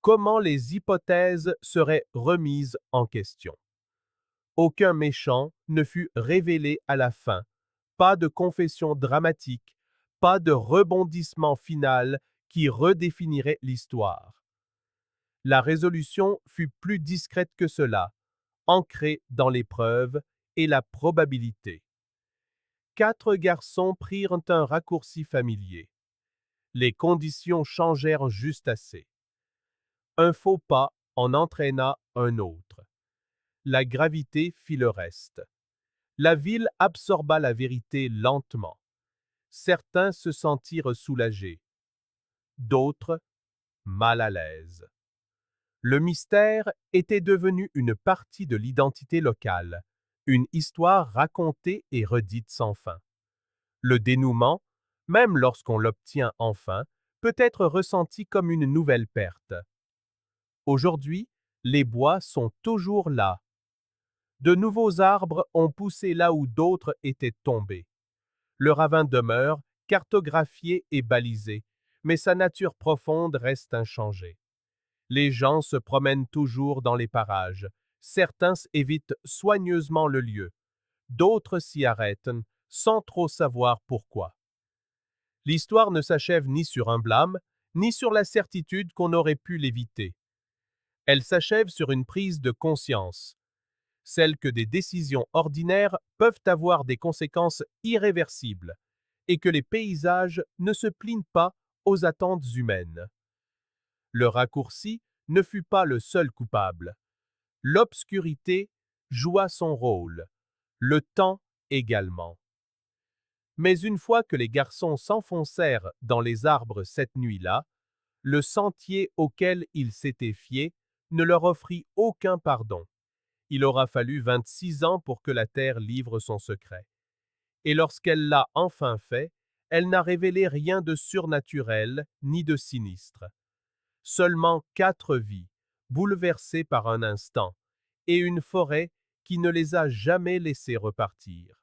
comment les hypothèses seraient remises en question. Aucun méchant ne fut révélé à la fin, pas de confession dramatique, pas de rebondissement final qui redéfinirait l'histoire. La résolution fut plus discrète que cela, ancrée dans les preuves et la probabilité. 4 garçons prirent un raccourci familier. Les conditions changèrent juste assez. Un faux pas en entraîna un autre. La gravité fit le reste. La ville absorba la vérité lentement. Certains se sentirent soulagés, d'autres mal à l'aise. Le mystère était devenu une partie de l'identité locale, une histoire racontée et redite sans fin. Le dénouement, même lorsqu'on l'obtient enfin, peut être ressenti comme une nouvelle perte. Aujourd'hui, les bois sont toujours là. De nouveaux arbres ont poussé là où d'autres étaient tombés. Le ravin demeure, cartographié et balisé, mais sa nature profonde reste inchangée. Les gens se promènent toujours dans les parages. Certains évitent soigneusement le lieu. D'autres s'y arrêtent, sans trop savoir pourquoi. L'histoire ne s'achève ni sur un blâme, ni sur la certitude qu'on aurait pu l'éviter. Elle s'achève sur une prise de conscience, celle que des décisions ordinaires peuvent avoir des conséquences irréversibles, et que les paysages ne se plient pas aux attentes humaines. Le raccourci ne fut pas le seul coupable. L'obscurité joua son rôle, le temps également. Mais une fois que les garçons s'enfoncèrent dans les arbres cette nuit-là, le sentier auquel ils s'étaient fiés ne leur offrit aucun pardon. Il aura fallu 26 ans pour que la Terre livre son secret. Et lorsqu'elle l'a enfin fait, elle n'a révélé rien de surnaturel ni de sinistre. Seulement 4 vies, bouleversées par un instant, et une forêt qui ne les a jamais laissés repartir.